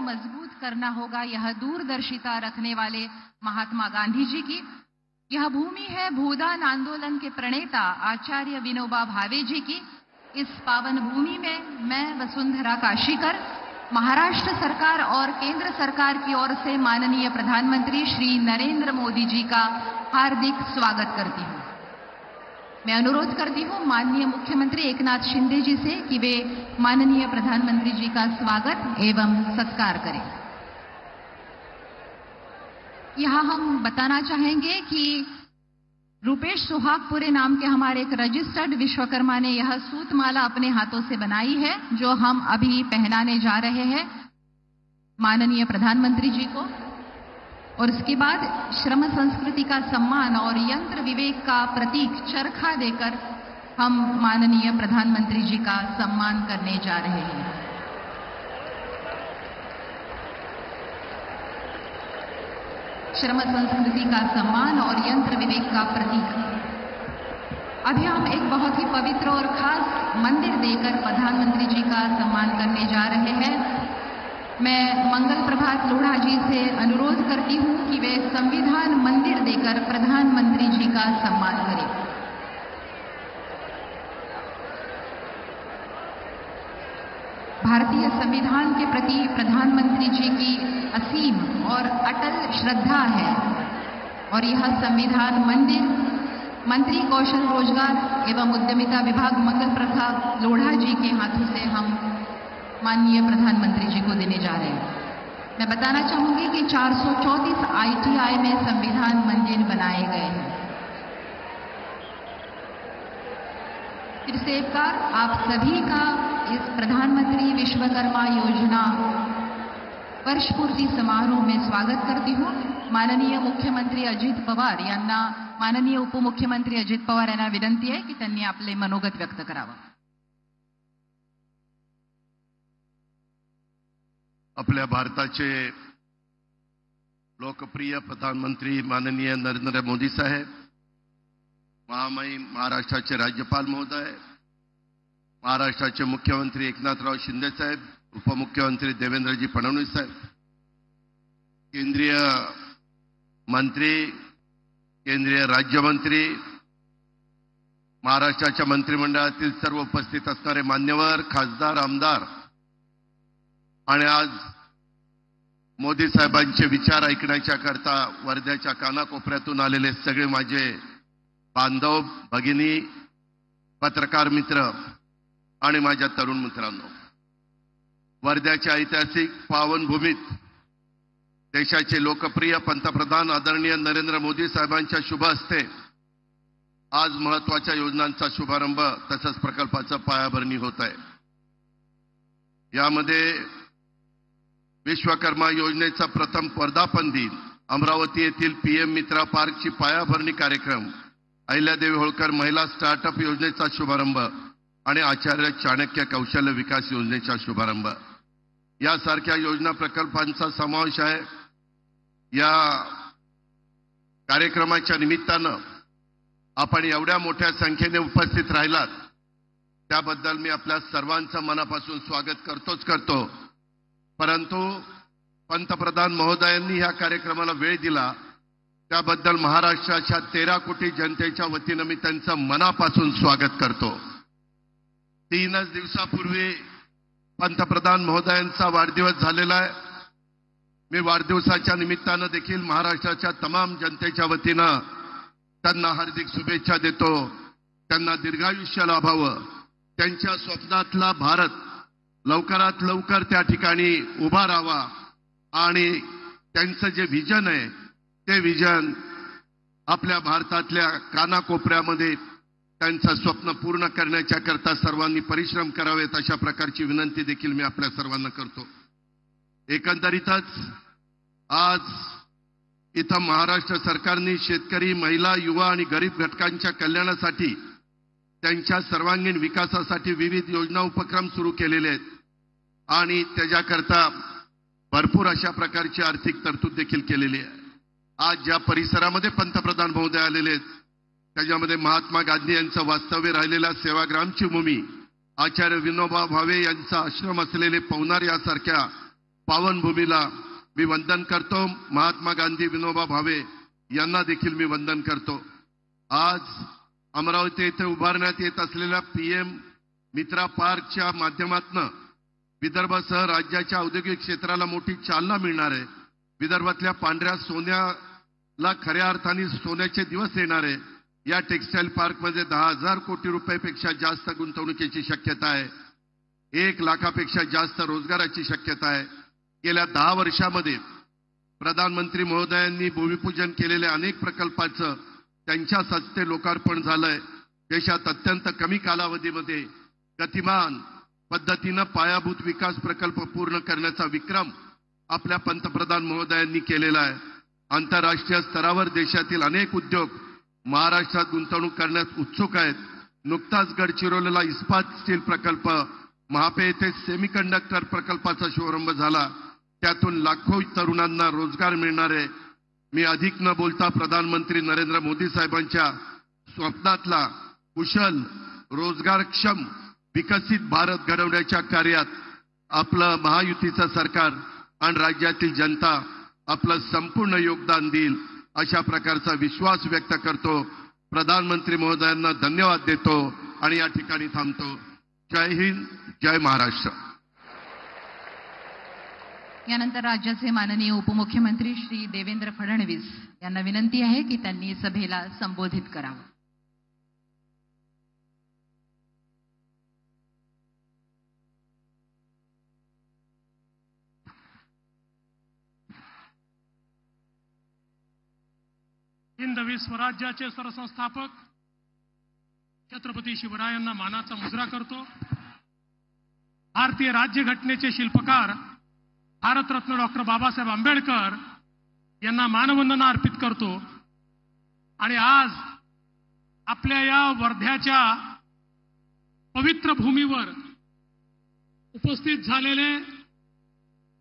मजबूत करना होगा, यह दूरदर्शिता रखने वाले महात्मा गांधी जी की। यह भूमि है भूदान आंदोलन के प्रणेता आचार्य विनोबा भावे जी की। इस पावन भूमि में मैं वसुंधरा काशीकर महाराष्ट्र सरकार और केंद्र सरकार की ओर से माननीय प्रधानमंत्री श्री नरेंद्र मोदी जी का हार्दिक स्वागत करती हूं। मैं अनुरोध करती हूं माननीय मुख्यमंत्री एकनाथ शिंदे जी से कि वे माननीय प्रधानमंत्री जी का स्वागत एवं सत्कार करें। यहां हम बताना चाहेंगे कि रूपेश सुहागपुरे नाम के हमारे एक रजिस्टर्ड विश्वकर्मा ने यह सूतमाला अपने हाथों से बनाई है, जो हम अभी पहनाने जा रहे हैं माननीय प्रधानमंत्री जी को। और इसके बाद श्रम संस्कृति का सम्मान और यंत्र विवेक का प्रतीक चरखा देकर हम माननीय प्रधानमंत्री जी का सम्मान करने जा रहे हैं। श्रम संस्कृति का सम्मान और यंत्र विवेक का प्रतीक। अभी हम एक बहुत ही पवित्र और खास मंदिर देकर प्रधानमंत्री जी का सम्मान करने जा रहे हैं। मैं मंगल प्रभात लोढ़ा जी से अनुरोध करती हूं कि वे संविधान मंदिर देकर प्रधानमंत्री जी का सम्मान करें। भारतीय संविधान के प्रति प्रधानमंत्री जी की असीम और अटल श्रद्धा है और यह संविधान मंदिर मंत्री कौशल रोजगार एवं उद्यमिता विभाग मंगल प्रभात लोढ़ा जी के हाथों से हम माननीय प्रधानमंत्री जी को देने जा रहे हैं। मैं बताना चाहूंगी कि 434 ITI में संविधान मंदिर बनाए गए हैं। फिर से एक बार आप सभी का इस प्रधानमंत्री विश्वकर्मा योजना वर्ष पूर्ती समारोह में स्वागत करती हूं। माननीय मुख्यमंत्री अजित पवार यांना माननीय उपमुख्यमंत्री अजित पवार यांना विनंती आहे की त्यांनी आपले मनोगत व्यक्त करावं। आपल्या भारताचे लोकप्रिय प्रधानमंत्री माननीय नरेंद्र मोदी साहेब, महामहिम महाराष्ट्राचे राज्यपाल महोदय, महाराष्ट्राचे मुख्यमंत्री एकनाथराव शिंदे साहेब, उपमुख्यमंत्री देवेंद्रजी फडणवीस साहेब, केंद्रीय मंत्री, केंद्रीय राज्यमंत्री, महाराष्ट्राच्या मंत्रिमंडळातील सर्व उपस्थित असणारे मान्यवर, खासदार, आमदार आणि आज मोदी साहेबांचे विचार ऐकण्याच्या करता वर्ध्याच्या कानाकोपऱ्यातून आलेले सगळे माझे बांधव, भगिनी, पत्रकार मित्र आणि माझ्या तरुण मित्रांनो, वर्ध्याच्या ऐतिहासिक पावनभूमीत देशाचे लोकप्रिय पंतप्रधान आदरणीय नरेंद्र मोदी साहेबांच्या शुभ हस्ते आज महत्त्वाच्या योजनांचा शुभारंभ तसंच प्रकल्पाचं पायाभरणी होत आहे। यामध्ये विश्वकर्मा योजनेचा प्रथम वर्धापन दिन, अमरावती येथील PM मित्रा पार्कची पायाभरणी कार्यक्रम, अहिल्यादेवी होळकर महिला स्टार्टअप योजनेचा शुभारंभ आणि आचार्य चाणक्य कौशल्य विकास योजनेचा शुभारंभ यासारख्या योजना प्रकल्पांचा समावेश आहे। या कार्यक्रमाच्या निमित्तानं आपण एवढ्या मोठ्या संख्येने उपस्थित राहिलात त्याबद्दल मी आपल्या सर्वांचं मनापासून स्वागत करतो। परंतु पंतप्रधान महोदयांनी या कार्यक्रमाला वेळ दिला त्याबद्दल महाराष्ट्राच्या 13 कोटी जनतेच्या वतीनं मी त्यांचं मनापासून स्वागत करतो। 3 दिवसापूर्वी पंतप्रधान महोदयांचा वाढदिवस झालेला आहे। मी वाढदिवसाच्या निमित्तानं देखील महाराष्ट्राच्या तमाम जनतेच्या वतीनं त्यांना हार्दिक शुभेच्छा देतो। त्यांना दीर्घायुष्य लाभावं, त्यांच्या स्वप्नातला भारत लवकरात लवकर त्या ठिकाणी उभा राहावा आणि त्यांचं जे विजन आहे ते विजन आपल्या भारतातल्या कानाकोपऱ्यामध्ये त्यांचं स्वप्न पूर्ण करण्याच्या करता सर्वांनी परिश्रम करावेत अशा प्रकारची विनंती देखील मी आपल्या सर्वांना करतो। एकंदरीतच आज इथं महाराष्ट्र सरकारने शेतकरी, महिला, युवा आणि गरीब घटकांच्या कल्याणासाठी त्यांच्या सर्वांगीण विकासासाठी विविध योजना उपक्रम सुरू केलेले आहेत आणि त्याच्याकरता भरपूर अशा प्रकारची आर्थिक तरतूद देखील केलेली आहे। आज ज्या परिसरामध्ये पंतप्रधान महोदय आलेले आहेत त्याच्यामध्ये महात्मा गांधी यांचं वास्तव्य राहिलेल्या सेवाग्रामची भूमी, आचार्य विनोबा भावे यांचा आश्रम असलेले पवनार यासारख्या पावनभूमीला मी वंदन करतो. महात्मा गांधी, विनोबा भावे यांना देखील मी वंदन करतो. आज अमरावती येथे उभारण्यात येत असलेल्या PM मित्रा पार्कच्या माध्यमातून विदर्भासह राज्याच्या औद्योगिक क्षेत्राला मोठी चालना मिळणार आहे. विदर्भातल्या पांढऱ्या सोन्याला खऱ्या अर्थाने सोन्याचे दिवस येणार आहे. या टेक्सटाईल पार्कमध्ये 10,000 कोटी रुपयापेक्षा जास्त गुंतवणुकीची शक्यता आहे. 1 लाखापेक्षा जास्त रोजगाराची शक्यता आहे. गेल्या 10 वर्षामध्ये प्रधानमंत्री महोदयांनी भूमिपूजन केलेल्या अनेक प्रकल्पांचं त्यांच्याच हस्ते लोकार्पण झालंय. देशात अत्यंत कमी कालावधीमध्ये गतिमान पद्धतीनं पायाभूत विकास प्रकल्प पूर्ण करण्याचा विक्रम आपल्या पंतप्रधान महोदयांनी केलेला आहे. आंतरराष्ट्रीय स्तरावर देशातील अनेक उद्योग महाराष्ट्रात गुंतवणूक करण्यास उत्सुक आहेत. नुकताच गडचिरोलीला इस्पात स्टील प्रकल्प, महापे येथे सेमीकंडक्टर प्रकल्पाचा शुभारंभ झाला. त्यातून लाखो तरुणांना रोजगार मिळणार आहे. मी अधिक न बोलता प्रधानमंत्री नरेंद्र मोदी साहेबांच्या स्वप्नातला कुशल, रोजगारक्षम, विकसित भारत घडवण्याच्या कार्यात आपलं महायुतीचं सरकार आणि राज्यातील जनता आपलं संपूर्ण योगदान देईल अशा प्रकारचा विश्वास व्यक्त करतो. प्रधानमंत्री महोदयांना धन्यवाद देतो आणि या ठिकाणी थांबतो. जय हिंद, जय महाराष्ट्र. यानंतर राज्याचे माननीय उपमुख्यमंत्री श्री देवेंद्र फडणवीस यांना विनंती आहे की त्यांनी सभेला संबोधित करावं. हिंदवी स्वराज्याचे सरसंस्थापक छत्रपती शिवरायांना मानाचा मुजरा करतो. भारतीय राज्यघटनेचे शिल्पकार भारतरत्न डॉक्टर बाबासाहेब आंबेडकर यांना मानवंदना अर्पित करतो. आणि आज आपल्या या वर्ध्याच्या पवित्र भूमीवर उपस्थित झालेले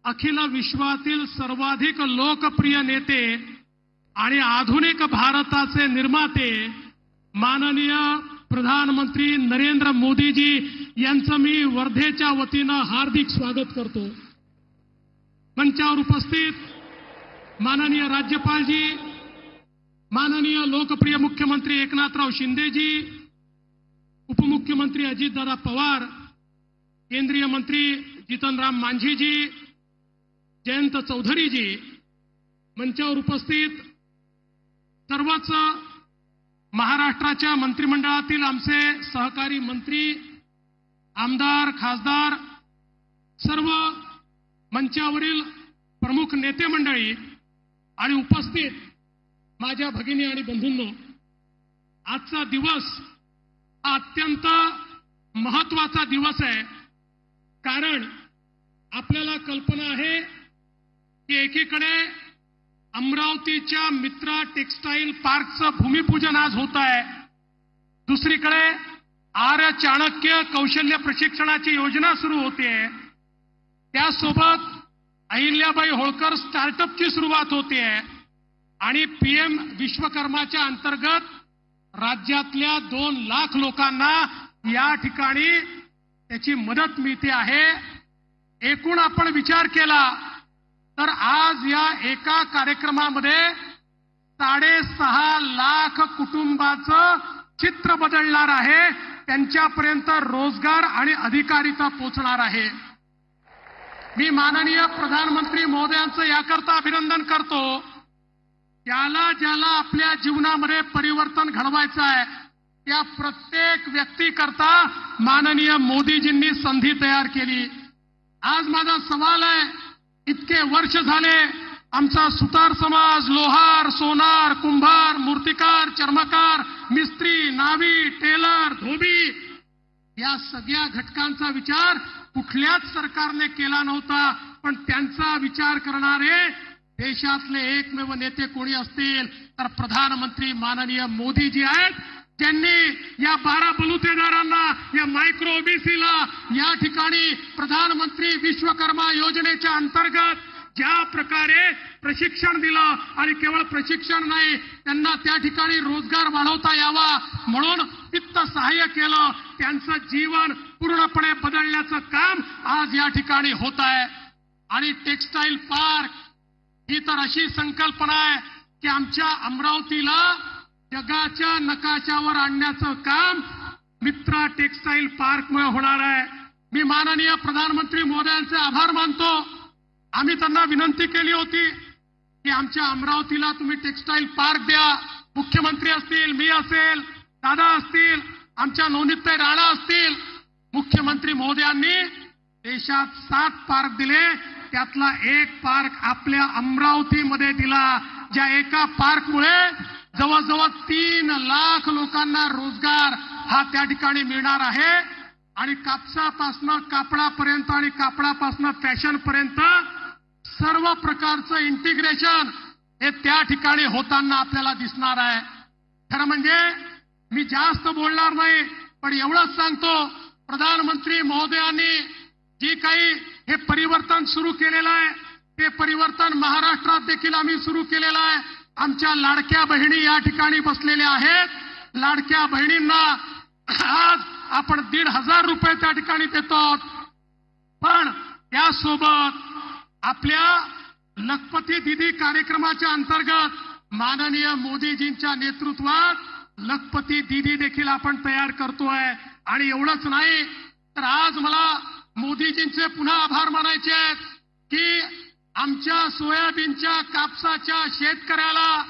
अखिल विश्वातील सर्वाधिक लोकप्रिय नेते आणि आधुनिक भारताचे निर्माते माननीय प्रधानमंत्री नरेंद्र मोदीजी यांचं मी वर्धेच्या वतीनं हार्दिक स्वागत करतो. मंचावर उपस्थित माननीय राज्यपालजी, माननीय लोकप्रिय मुख्यमंत्री एकनाथराव शिंदेजी, उपमुख्यमंत्री अजितदादा पवार, केंद्रीय मंत्री जीतनराम मांझीजी, जयंत चौधरीजी, मंचावर उपस्थित सर्वच महाराष्ट्राच्या मंत्रिमंडळातील आमचे सहकारी मंत्री, आमदार, खासदार, सर्व मंचावरील प्रमुख नेते मंडळी आणि उपस्थित माझ्या भगिनी आणि बंधूंनो, आजचा दिवस हा अत्यंत महत्वाचा दिवस आहे. कारण आपल्याला कल्पना आहे की एकीकडे अमरावतीच्या मित्रा टेक्सटाईल पार्कचं भूमिपूजन आज होत आहे, दुसरीकडे आर्य चाणक्य कौशल्य प्रशिक्षणाची योजना सुरू होते, त्यासोबत अहिल्याबाई होळकर स्टार्टअपची सुरुवात होते आणि PM विश्वकर्माच्या अंतर्गत राज्यातल्या 2 लाख लोकांना या ठिकाणी त्याची मदत मिळते आहे. एकूण आपण विचार केला तर आज या एका कार्यक्रमामध्ये 6.5 लाख कुटुंबाचं चित्र बदलणार आहे, त्यांच्यापर्यंत रोजगार आणि अधिकारिता पोहोचणार आहे. मी माननीय प्रधानमंत्री महोदयांचं याकरता अभिनंदन करतो. ज्याला आपल्या जीवनामध्ये परिवर्तन घडवायचं आहे त्या प्रत्येक व्यक्तीकरता माननीय मोदीजींनी संधी तयार केली. आज माझा सवाल आहे, इतके वर्ष झाले आमचा सुतार समाज लोहार, सोनार, कुंभार, मूर्तिकार, चर्मकार, मिस्त्री, नावी, टेलर, धोबी या सगळ्या घटकांचा विचार कुठल्याच सरकारने केला नव्हता. पण त्यांचा विचार करणारे देशातले एकमेव नेते कोणी असतील तर प्रधानमंत्री माननीय मोदीजी आहेत, ज्यांनी या 12 बलुतेदारांना, या मायक्रो ओबीसीला या ठिकाणी प्रधानमंत्री विश्वकर्मा योजनेच्या अंतर्गत ज्या प्रकारे प्रशिक्षण दिलं आणि केवळ प्रशिक्षण नाही, त्यांना त्या ठिकाणी रोजगार वाढवता यावा म्हणून वित्त सहाय्य केलं. त्यांचं जीवन पूर्णपणे बदलण्याचं काम आज या ठिकाणी होत आहे. आणि टेक्सटाईल पार्क ही तर अशी संकल्पना आहे की आमच्या अमरावतीला जगाच्या नकाशावर आणण्याचं काम मित्रा टेक्सटाईल पार्कमुळे होणार आहे. मी माननीय प्रधानमंत्री महोदयांचे आभार मानतो. आम्ही त्यांना विनंती केली होती की आमच्या अमरावतीला तुम्ही टेक्सटाईल पार्क द्या. मुख्यमंत्री असतील, मी असेल, दादा असतील, आमच्या नवनीतताई राणा असतील. मुख्यमंत्री महोदयांनी देशात 7 पार्क दिले, त्यातला एक पार्क आपल्या अमरावतीमध्ये दिला, ज्या एका पार्कमुळे जवळजवळ 3 लाख लोकांना रोजगार हा त्या ठिकाणी मिळणार आहे. आणि कापसापासनं कापडापर्यंत आणि कापडापासनं फॅशनपर्यंत सर्व प्रकारचं इंटिग्रेशन हे त्या ठिकाणी होताना आपल्याला दिसणार आहे. खरं म्हणजे मी जास्त बोलणार नाही, पण एवढंच सांगतो, प्रधानमंत्री महोदयांनी जी काही हे परिवर्तन सुरू केलेलं आहे ते परिवर्तन महाराष्ट्रात देखील आम्ही सुरू केलेलं आहे. आमच्या लाडक्या बहिणी या ठिकाणी बसलेल्या आहेत. लाडक्या बहिणींना आज आपण 1,500 रुपये त्या ठिकाणी देतो. पण त्यासोबत आपल्या लखपती दीदी कार्यक्रमाच्या अंतर्गत माननीय मोदीजींच्या नेतृत्वात लखपती दीदी देखील आपण तयार करतोय. आणि एवढंच नाही तर आज मला मोदीजींचे पुन्हा आभार मानायचे आहेत की आमच्या सोयाबीनच्या कापसाच्या शेतकऱ्याला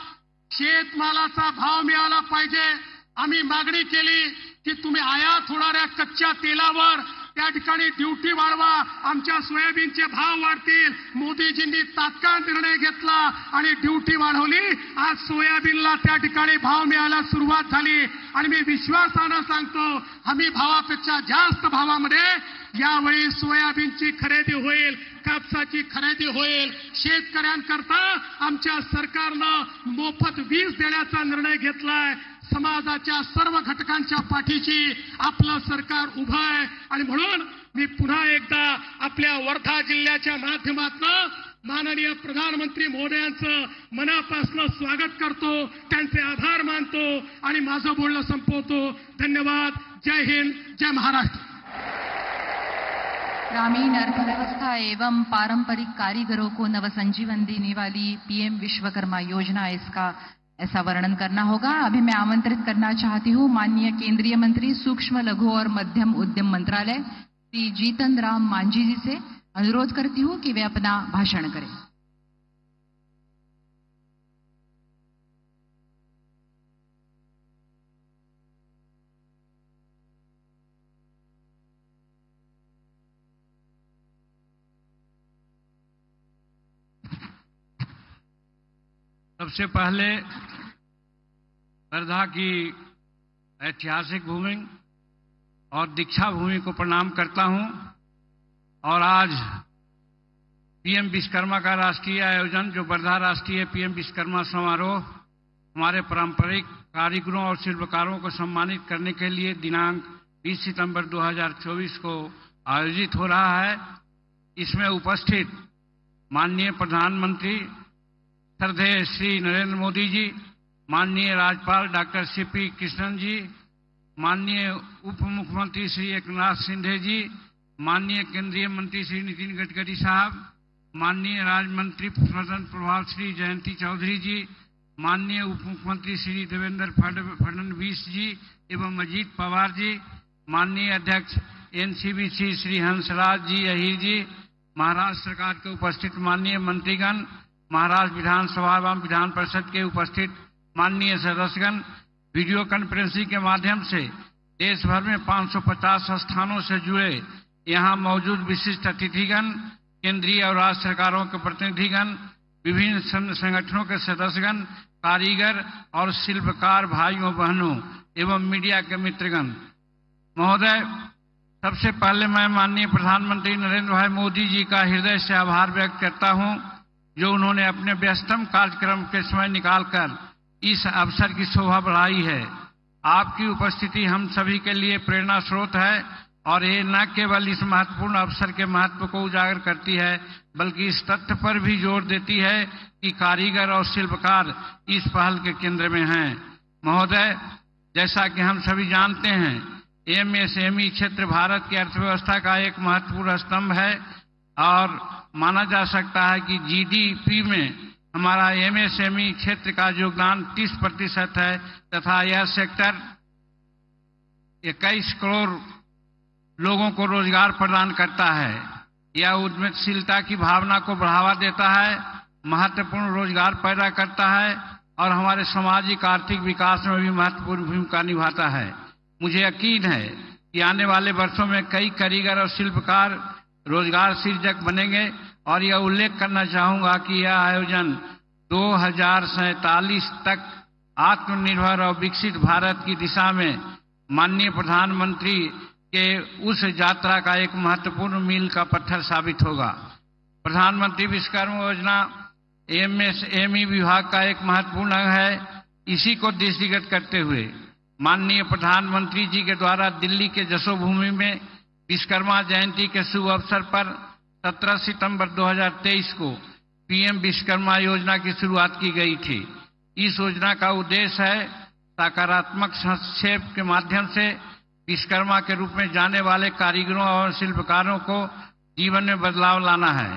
शेतमालाचा भाव मिळाला पाहिजे. आम्ही मागणी केली की तुम्ही आयात होणाऱ्या कच्च्या तेलावर त्या ठिकाणी ड्युटी वाढवा, आमच्या सोयाबीनचे भाव वाढतील. मोदीजींनी तात्काळ निर्णय घेतला आणि ड्युटी वाढवली. आज सोयाबीनला त्या ठिकाणी भाव मिळायला सुरुवात झाली. आणि मी विश्वासानं सांगतो, हमी भावापेक्षा जास्त भावामध्ये यावेळी सोयाबीनची खरेदी होईल, कापसाची खरेदी होईल. शेतकऱ्यांकरता आमच्या सरकारनं मोफत वीज देण्याचा निर्णय घेतलाय. समाजाच्या सर्व घटकांच्या पाठीशी आपलं सरकार उभं आहे. आणि म्हणून मी पुन्हा एकदा आपल्या वर्धा जिल्ह्याच्या माध्यमातून माननीय प्रधानमंत्री महोदयांचं मनापासून स्वागत करतो, त्यांचे आभार मानतो आणि माझं बोलणं संपवतो. धन्यवाद. जय हिंद, जय महाराष्ट्र. ग्रामीण अर्थव्यवस्था एवं पारंपरिक कारीगरों को नवसंजीवन देने वाली पीएम विश्वकर्मा योजना इसका ऐसा वर्णन करना होगा. अभी मैं आमंत्रित करना चाहती हूं माननीय केंद्रीय मंत्री सूक्ष्म लघु और मध्यम उद्यम मंत्रालय श्री जीतन राम मांझी जी से अनुरोध करती हूं कि वे अपना भाषण करें. सबसे पहले वर्धा की ऐतिहासिक भूमि और दीक्षा भूमि को प्रणाम करता हूं. और आज पीएम विश्वकर्मा का राष्ट्रीय आयोजन, जो वर्धा राष्ट्रीय पीएम विश्वकर्मा समारोह हमारे पारंपरिक कारीगरों और शिल्पकारों को सम्मानित करने के लिए दिनांक 20 सितंबर 2024 को आयोजित हो रहा है. इसमें उपस्थित माननीय प्रधानमंत्री श्रद्धेय श्री नरेंद्र मोदी जी, माननीय राज्यपाल डॉक्टर सीपी कृष्णन जी, माननीय उप मुख्यमंत्री श्री एकनाथ शिंदे जी, माननीय केंद्रीय मंत्री श्री नितिन गडकरी साहब, माननीय राज्य मंत्री स्वतंत्र प्रभार श्री जयंती चौधरी जी, माननीय उप मुख्यमंत्री श्री देवेंद्र फडणवीस जी एवं अजीत पवार जी, माननीय अध्यक्ष एनसीबीसी श्री हंसराज जी अहीर जी, महाराष्ट्र सरकार के उपस्थित माननीय मंत्रीगण, महाराष्ट्र विधानसभा एवं विधान परिषद के उपस्थित माननीय सदस्यगण, वीडियो कॉन्फ्रेंसिंग के माध्यम से देश भर में 550 स्थानों से जुड़े यहां मौजूद विशिष्ट अतिथिगण, केंद्रीय और राज्य सरकारों के प्रतिनिधिगण, विभिन्न संगठनों के सदस्यगण, कारीगर और शिल्पकार भाइयों बहनों एवं मीडिया के मित्रगण, महोदय, सबसे पहले मैं माननीय प्रधानमंत्री नरेंद्र भाई मोदी जी का हृदय से आभार व्यक्त करता हूं, जो उन्होंने अपने व्यस्तम कार्यक्रम के समय निकालकर इस अवसर की शोभा बढ़ाई है. आपकी उपस्थिति हम सभी के लिए प्रेरणा स्रोत है और ये न केवल इस महत्वपूर्ण अवसर के महत्व को उजागर करती है, बल्कि इस तथ्य पर भी जोर देती है कि कारीगर और शिल्पकार इस पहल के केंद्र में हैं. महोदय, जैसा कि हम सभी जानते हैं, एमएसएमई क्षेत्र भारत की अर्थव्यवस्था का एक महत्वपूर्ण स्तंभ है और माना जा सकता है कि जीडीपी में हमारा एमएसएमई क्षेत्र का योगदान 30% है तथा यह सेक्टर 21 करोड़ लोगों को रोजगार प्रदान करता है। यह उद्यमशीलता की भावना को बढ़ावा देता है, महत्वपूर्ण रोजगार पैदा करता है और हमारे सामाजिक आर्थिक विकास में भी महत्वपूर्ण भूमिका निभाता है। मुझे यकीन है कि आने वाले वर्षों में कई कारीगर और शिल्पकार रोजगार सृजक बनेंगे और यह उल्लेख करना चाहूंगा कि यह आयोजन 2047 तक आत्मनिर्भर और विकसित भारत की दिशा में माननीय प्रधानमंत्री के उस यात्रा का एक महत्वपूर्ण मील का पत्थर साबित होगा। प्रधानमंत्री विश्वकर्मा योजना एमएसएमई विभाग का एक महत्वपूर्ण अंग है। इसी को दृष्टिगत करते हुए माननीय प्रधानमंत्री जी के द्वारा दिल्ली के जसोभूमि में विश्वकर्मा जयंती के शुभ अवसर पर 17 सितंबर 2023 को पीएम विश्वकर्मा योजना की शुरुआत की गई थी। इस योजना का उद्देश्य है सकारात्मक हस्तक्षेप के माध्यम से विश्वकर्मा के रूप में जाने वाले कारीगरों और शिल्पकारों को जीवन में बदलाव लाना है।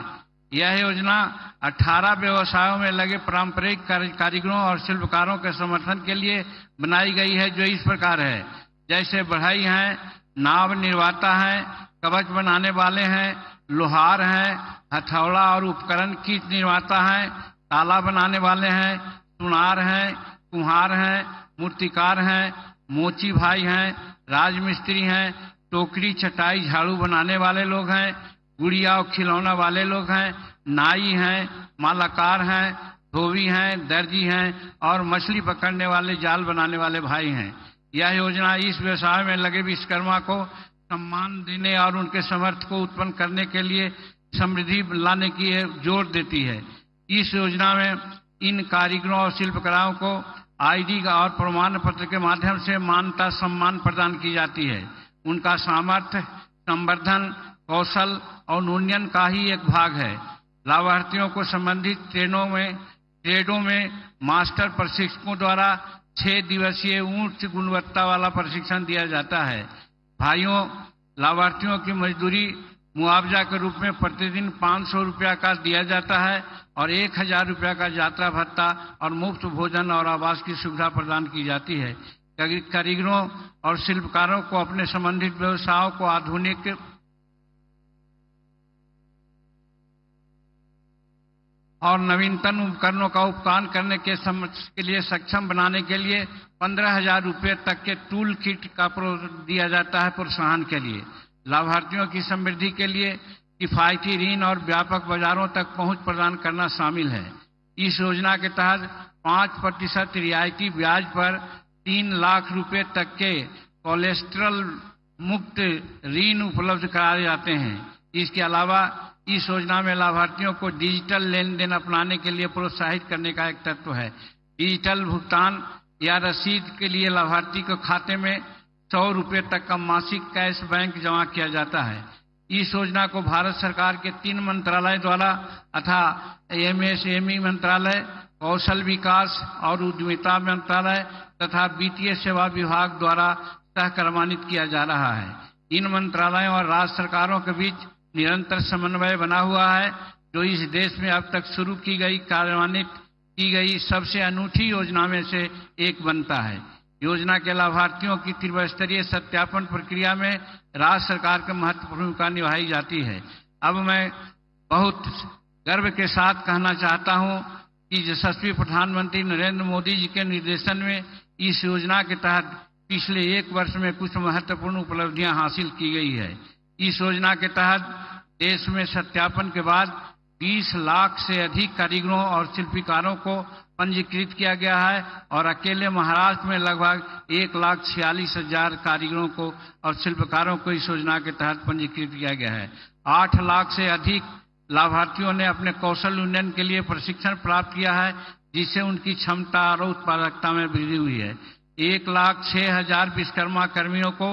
यह योजना 18 व्यवसायों में लगे पारंपरिक कारीगरों और शिल्पकारों के समर्थन के लिए बनाई गई है, जो इस प्रकार है, जैसे बढ़ई हैं, नाव निर्माता हैं, कवच बनाने वाले हैं, लोहार हैं, हथौड़ा और उपकरण कीट निर्माता हैं, ताला बनाने वाले हैं, सुनार हैं, कुम्हार हैं, मूर्तिकार हैं, मोची भाई हैं, राजमिस्त्री हैं, टोकरी चटाई झाड़ू बनाने वाले लोग हैं, गुड़िया और खिलौना वाले लोग हैं, नाई हैं, मालाकार हैं, धोबी हैं, दर्जी हैं और मछली पकड़ने वाले जाल बनाने वाले भाई हैं। यह योजना इस व्यवसाय में लगे विश्वकर्मा को सम्मान देने और उनके सामर्थ्य को उत्पन्न करने के लिए समृद्धि लाने की जोर देती है। इस योजना में इन कारीगरों और शिल्पकारों को आईडी का और प्रमाण पत्र के माध्यम से मान्यता सम्मान प्रदान की जाती है। उनका सामर्थ्य संवर्धन, कौशल और उन्नयन का ही एक भाग है। लाभार्थियों को संबंधित ट्रेडों में मास्टर प्रशिक्षकों द्वारा 6 दिवसीय उच्च गुणवत्ता वाला प्रशिक्षण दिया जाता है। भाइयों, लाभार्थियों की मजदूरी मुआवजा के रूप में प्रतिदिन 500 रुपया का दिया जाता है और 1000 रुपया का यात्रा भत्ता और मुफ्त भोजन और आवास की सुविधा प्रदान की जाती है। कारीगरों और शिल्पकारों को अपने संबंधित व्यवसायों को आधुनिक और नवीनतम उपकरणों का उपयोग करने के लिए सक्षम बनाने के लिए 15,000 रुपये तक के टूल किट का दिया जाता है। प्रोत्साहन के लिए लाभार्थियों की समृद्धि के लिए किफायती ऋण और व्यापक बाजारों तक पहुंच प्रदान करना शामिल है। इस योजना के तहत 5% रियायती ब्याज पर 3 लाख रुपए तक के कोलेस्ट्रॉल मुक्त ऋण उपलब्ध कराए जाते हैं। इसके अलावा इस योजना में लाभार्थियों को डिजिटल लेन देन अपनाने के लिए प्रोत्साहित करने का एक तत्व है। डिजिटल भुगतान या रसीद के लिए लाभार्थी के खाते में 100 रुपये तक का मासिक कैश बैंक जमा किया जाता है। इस योजना को भारत सरकार के 3 मंत्रालय द्वारा तथा एमएसएमई मंत्रालय, कौशल विकास और उद्यमिता मंत्रालय तथा वित्तीय सेवा विभाग द्वारा सहकर्मान्वित किया जा रहा है। इन मंत्रालयों और राज्य सरकारों के बीच निरंतर समन्वय बना हुआ है, जो इस देश में अब तक शुरू की गई कार्यान्वित की गई सबसे अनूठी योजना में से एक बनता है। योजना के लाभार्थियों की त्रिस्तरीय सत्यापन प्रक्रिया में राज्य सरकार की महत्वपूर्ण भूमिका निभाई जाती है। अब मैं बहुत गर्व के साथ कहना चाहता हूं कि यशस्वी प्रधानमंत्री नरेंद्र मोदी जी के निर्देशन में इस योजना के तहत पिछले 1 वर्ष में कुछ महत्वपूर्ण उपलब्धियां हासिल की गई है। इस योजना के तहत देश में सत्यापन के बाद 20 लाख से अधिक कारीगरों और शिल्पकारों को पंजीकृत किया गया है और अकेले महाराष्ट्र में लगभग 1,46,000 कारीगरों को और शिल्पकारों को इस योजना के तहत पंजीकृत किया गया है। 8 लाख से अधिक लाभार्थियों ने अपने कौशल उन्नयन के लिए प्रशिक्षण प्राप्त किया है, जिससे उनकी क्षमता और उत्पादकता में वृद्धि हुई है। 1,06,000 विश्वकर्मा कर्मियों को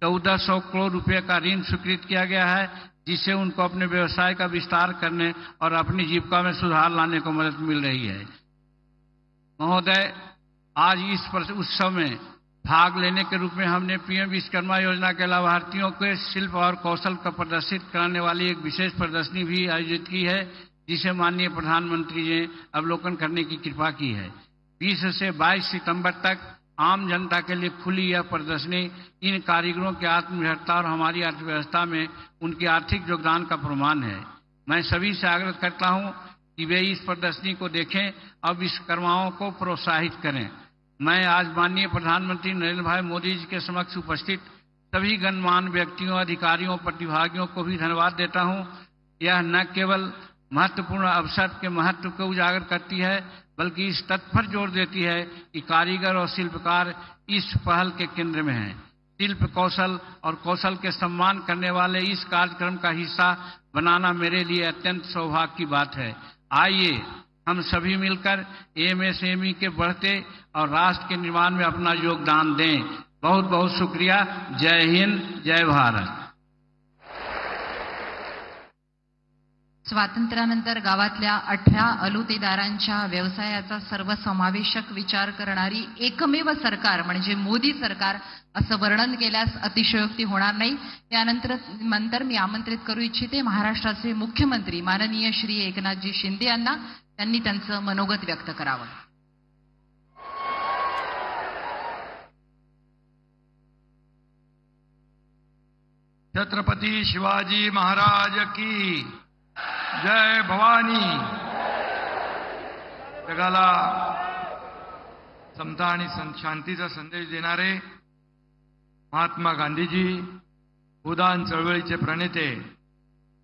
1400 करोड़ रुपए का ऋण स्वीकृत किया गया है, जिससे उनको अपने व्यवसाय का विस्तार करने और अपनी जीविका में सुधार लाने को मदद मिल रही है। महोदय, आज इस उत्सव में भाग लेने के रूप में हमने पीएम विश्वकर्मा योजना के लाभार्थियों के शिल्प और कौशल को प्रदर्शित कराने वाली एक विशेष प्रदर्शनी भी आयोजित की है, जिसे माननीय प्रधानमंत्री जी ने अवलोकन करने की कृपा की है। 20 से 22 सितंबर तक आम जनता के लिए खुली यह प्रदर्शनी इन कारीगरों की आत्मनिर्भरता और हमारी अर्थव्यवस्था में उनके आर्थिक योगदान का प्रमाण है। मैं सभी से आग्रह करता हूं कि वे इस प्रदर्शनी को देखें और विश्वकर्माओं को प्रोत्साहित करें। मैं आज माननीय प्रधानमंत्री नरेंद्र भाई मोदी जी के समक्ष उपस्थित सभी गणमान्य व्यक्तियों, अधिकारियों, प्रतिभागियों को भी धन्यवाद देता हूं। यह न केवल महत्वपूर्ण अवसर के महत्व को उजागर करती है, बल्कि इस तथ्य पर जोर देती है कि कारीगर और शिल्पकार इस पहल के केंद्र में हैं। शिल्प कौशल और कौशल के सम्मान करने वाले इस कार्यक्रम का हिस्सा बनाना मेरे लिए अत्यंत सौभाग्य की बात है। आइए हम सभी मिलकर एमएसएमई के बढ़ते और राष्ट्र के निर्माण में अपना योगदान दें। बहुत बहुत शुक्रिया। जय हिंद, जय भारत। स्वातंत्र्यानंतर गावातल्या 18 अलुतेदारांच्या व्यवसायाचा सर्वसमावेशक विचार करणारी एकमेव सरकार म्हणजे मोदी सरकार असं वर्णन केल्यास अतिशयोक्ती होणार नाही। यानंतर मी आमंत्रित करू इच्छिते महाराष्ट्राचे मुख्यमंत्री माननीय श्री एकनाथजी शिंदे यांना, त्यांनी त्यांचं मनोगत व्यक्त करावं। छत्रपती शिवाजी महाराज की जय भवानी। जगाला समता आणि शांतीचा संदेश देणारे महात्मा गांधीजी, भूदान चळवळीचे प्रणेते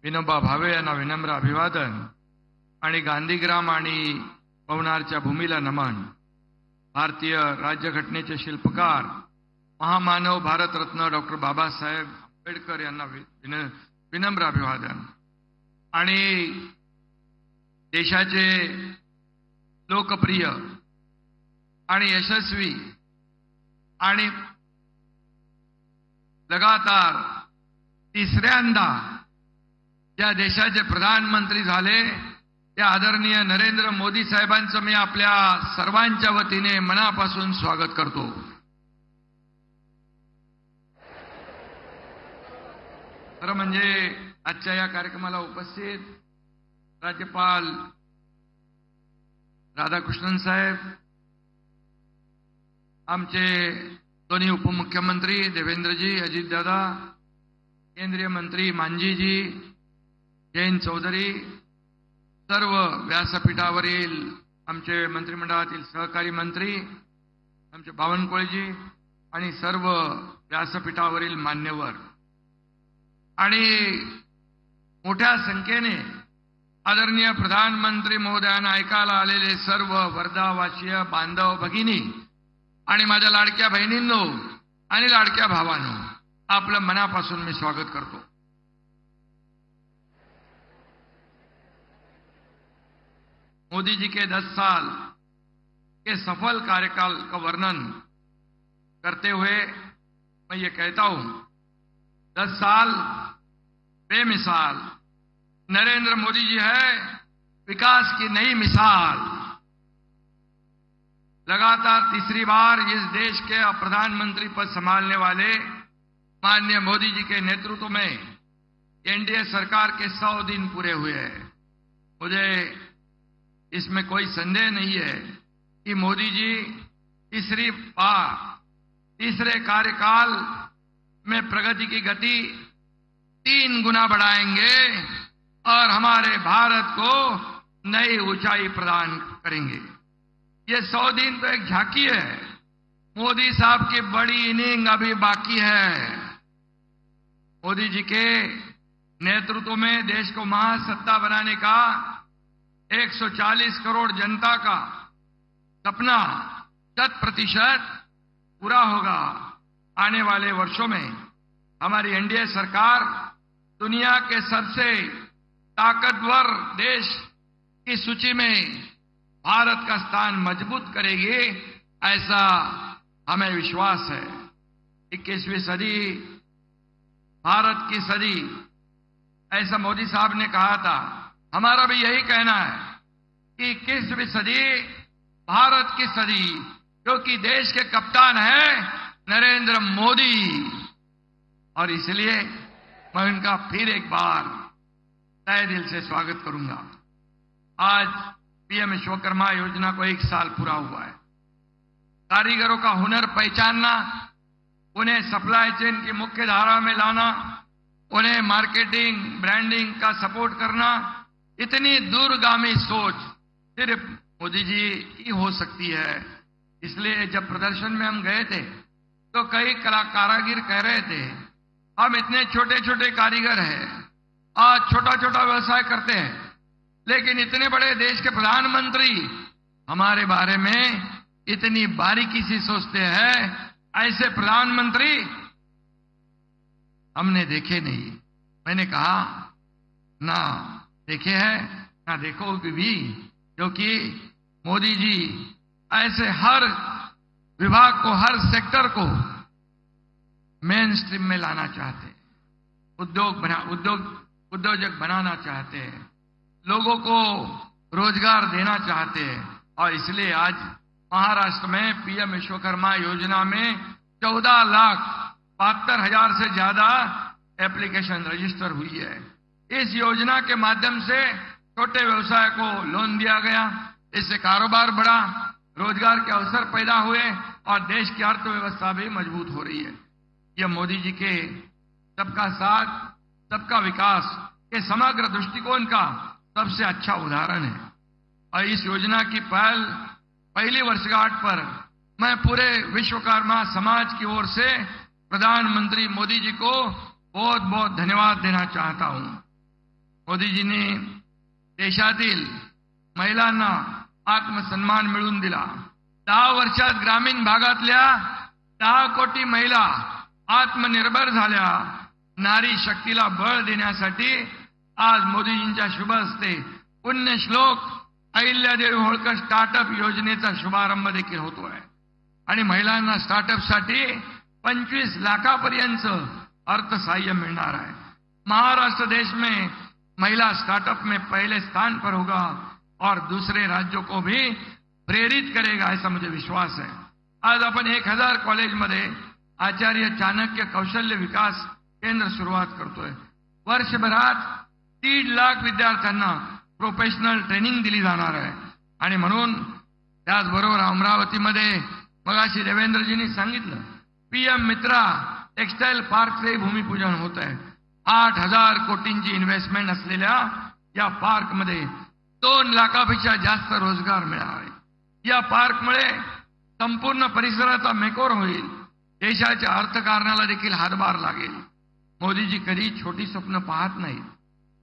विनोबा भावे यांना विनम्र अभिवादन आणि गांधीग्राम आणि पवनारच्या भूमीला नमन। भारतीय राज्यघटनेचे शिल्पकार महामानव भारतरत्न डॉक्टर बाबासाहेब आंबेडकर यांना विनम्र अभिवादन आणि देशाचे लोकप्रिय आणि यशस्वी आणि लगातार तिसऱ्यांदा ज्या देशाचे प्रधानमंत्री झाले त्या आदरणीय नरेंद्र मोदी साहेबांचं मी आपल्या सर्वांच्या वतीने मनापासून स्वागत करतो। खरं म्हणजे आजच्या या कार्यक्रमाला उपस्थित राज्यपाल राधाकृष्णन साहेब, आमचे दोन्ही उपमुख्यमंत्री देवेंद्रजी, अजितदादा, केंद्रीय मंत्री मांझीजी, जयंत चौधरी, सर्व व्यासपीठावरील आमचे मंत्रिमंडळातील सहकारी मंत्री, आमचे बावनकुळेजी आणि सर्व व्यासपीठावरील मान्यवर आणि मोठ्या संख्येने आदरणीय प्रधानमंत्री महोदयांना ऐकायला आलेले सर्व वर्धावासीय बांधव भगिनी आणि माझ्या लाडक्या बहिणींनो आणि लाडक्या भावांनो, आपलं मनापासून मी स्वागत करतो। मोदी जी के 10 साल के सफल कार्यकाल का वर्णन करते हुए मैं ये कहता हूं, 10 साल बेमिसाल नरेंद्र मोदी जी है विकास की नई मिसाल। लगातार तीसरी बार इस देश के प्रधानमंत्री पद संभालने वाले माननीय मोदी जी के नेतृत्व में एनडीए सरकार के 100 दिन पूरे हुए हैं। मुझे इसमें कोई संदेह नहीं है कि मोदी जी तीसरी बार तीसरे कार्यकाल में प्रगति की गति 3 गुना बढ़ाएंगे और हमारे भारत को नई ऊंचाई प्रदान करेंगे। ये 100 दिन तो एक झांकी है, मोदी साहब की बड़ी इनिंग अभी बाकी है। मोदी जी के नेतृत्व में देश को महासत्ता बनाने का 140 करोड़ जनता का सपना 100% पूरा होगा। आने वाले वर्षों में हमारी एनडीए सरकार दुनिया के सबसे ताकतवर देश की सूची में भारत का स्थान मजबूत करेगी, ऐसा हमें विश्वास है। 21वीं सदी भारत की सदी, ऐसा मोदी साहब ने कहा था। हमारा भी यही कहना है कि 21वीं सदी भारत की सदी, क्योंकि देश के कप्तान है नरेंद्र मोदी। और इसलिए मैं उनका फिर एक बार तहे दिल से स्वागत करूंगा। आज पीएम विश्वकर्मा योजना को 1 साल पूरा हुआ है। कारीगरों का हुनर पहचानना, उन्हें सप्लाई चेन की मुख्य धारा में लाना, उन्हें मार्केटिंग, ब्रांडिंग का सपोर्ट करना, इतनी दूरगामी सोच सिर्फ मोदी जी की हो सकती है। इसलिए जब प्रदर्शन में हम गए थे तो कई कारीगर कह रहे थे, हम इतने छोटे छोटे कारीगर हैं, आज छोटा छोटा व्यवसाय करते हैं, लेकिन इतने बड़े देश के प्रधानमंत्री हमारे बारे में इतनी बारीकी से सोचते हैं, ऐसे प्रधानमंत्री हमने देखे नहीं। मैंने कहा ना देखे हैं ना देखोगे भी, क्योंकि मोदी जी ऐसे हर विभाग को, हर सेक्टर को मेन स्ट्रीम में लाना चाहते हैं, उद्योजक बनाना चाहते हैं, लोगों को रोजगार देना चाहते हैं। और इसलिए आज महाराष्ट्र में पीएम विश्वकर्मा योजना में 14,72,000 से ज्यादा एप्लीकेशन रजिस्टर हुई है। इस योजना के माध्यम से छोटे व्यवसाय को लोन दिया गया, इससे कारोबार बढ़ा, रोजगार के अवसर पैदा हुए और देश की अर्थव्यवस्था भी मजबूत हो रही है। यह मोदी जी के सबका साथ, सबका विकास के समग्र दृष्टिकोण का सबसे अच्छा उदाहरण है। और इस योजना की पहली वर्षगांठ पर मैं पूरे विश्वकर्मा समाज की ओर से प्रधानमंत्री मोदी जी को बहुत बहुत धन्यवाद देना चाहता हूं। मोदी जी ने देशातील महिलांना आत्मसन्मान मिळवून दिला। 10 वर्षात ग्रामीण भागातल्या 10 कोटी महिला आत्मनिर्भर झाल्या। नारी शक्तीला बळ देण्यासाठी आज मोदीजींच्या शुभ हस्ते पुण्यश्लोक अहिल्यादेवी होळकर स्टार्टअप योजनेचा शुभारंभ देखील होतोय आणि महिलांना स्टार्टअपसाठी 25 लाखापर्यंत अर्थसहाय्य मिळणार आहे। महाराष्ट्र देश में महिला स्टार्टअप में पहले स्थान पर होगा और दूसरे राज्यों को भी प्रेरित करेगा, ऐसा मुझे विश्वास है। आज आपण 1000 कॉलेजमध्ये आचार्य चाणक्य कौशल्य विकास केंद्र सुरुवात करतोय। वर्षभरात 3 लाख विद्यार्थ्यांना प्रोफेशनल ट्रेनिंग दिली जाणार आहे। आणि म्हणून त्याचबरोबर अमरावतीमध्ये मगाशी देवेंद्रजींनी सांगितलं, पीएम मित्रा टेक्सटाईल पार्कचे भूमिपूजन होत आहे। 8,000 कोटींची इन्व्हेस्टमेंट असलेल्या या पार्कमध्ये 2 लाखापेक्षा जास्त रोजगार मिळणार आहे। या पार्कमुळे संपूर्ण परिसराचा मेकओव्हर होईल, देशाच्या अर्थकारणाला देखील हातभार लागेल। मोदीजी कधी छोटी स्वप्न पाहत नाहीत।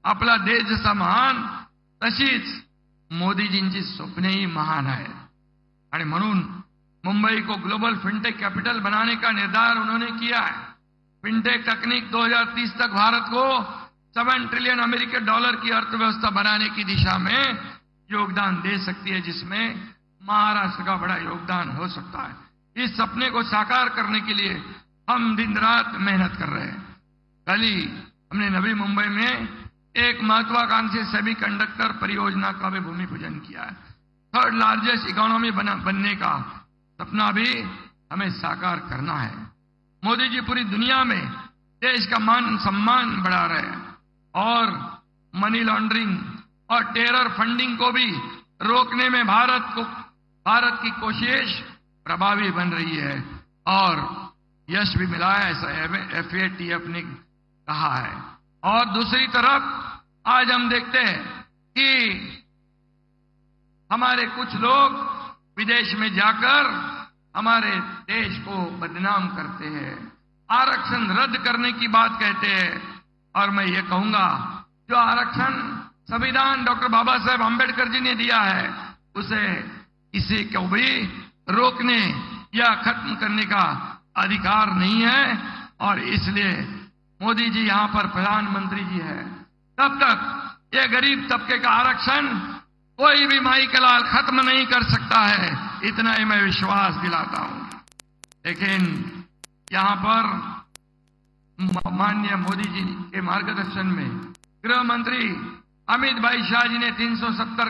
आपला देश जसा महान तशीच मोदीजींची स्वप्नेही महान आहेत। आणि म्हणून मुंबई को ग्लोबल फिनटेक कैपिटल बनाने का निर्धार उन्होंने किया है। फिनटेक तकनीक 2030 तक भारत को $7 ट्रिलियन अमेरिकी डॉलर की अर्थव्यवस्था बनाने की दिशा में योगदान दे सकती है, जिसमें महाराष्ट्र का बड़ा योगदान हो सकता है। इस सपने को साकार करने के लिए हम दिन रात मेहनत कर रहे हैं। कल ही हमने नवी मुंबई में एक महत्वाकांक्षी सेमीकंडक्टर परियोजना का भी भूमि पूजन किया है। 3rd लार्जेस्ट इकोनॉमी बनने का सपना भी हमें साकार करना है। मोदी जी पूरी दुनिया में देश का मान सम्मान बढ़ा रहे हैं और मनी लॉन्ड्रिंग और टेरर फंडिंग को भी रोकने में भारत की कोशिश प्रभावी बन रही है और यश भी मिला है, ऐसा FATF ने कहा है। और दूसरी तरफ आज हम देखते हैं कि हमारे कुछ लोग विदेश में जाकर हमारे देश को बदनाम करते हैं, आरक्षण रद्द करने की बात कहते हैं। और मैं ये कहूंगा, जो आरक्षण संविधान डॉक्टर बाबा साहेब आंबेडकर जी ने दिया है, उसे किसी को भी रोकने या खत्म करने का अधिकार नहीं है। और इसलिए मोदी जी यहां पर प्रधानमंत्री जी है, तब तक ये गरीब तबके का आरक्षण कोई भी माई का लाल खत्म नहीं कर सकता है, इतना ही मैं विश्वास दिलाता हूं। लेकिन यहां पर माननीय मोदी जी के मार्गदर्शन में गृह मंत्री अमित भाई शाह जी ने 370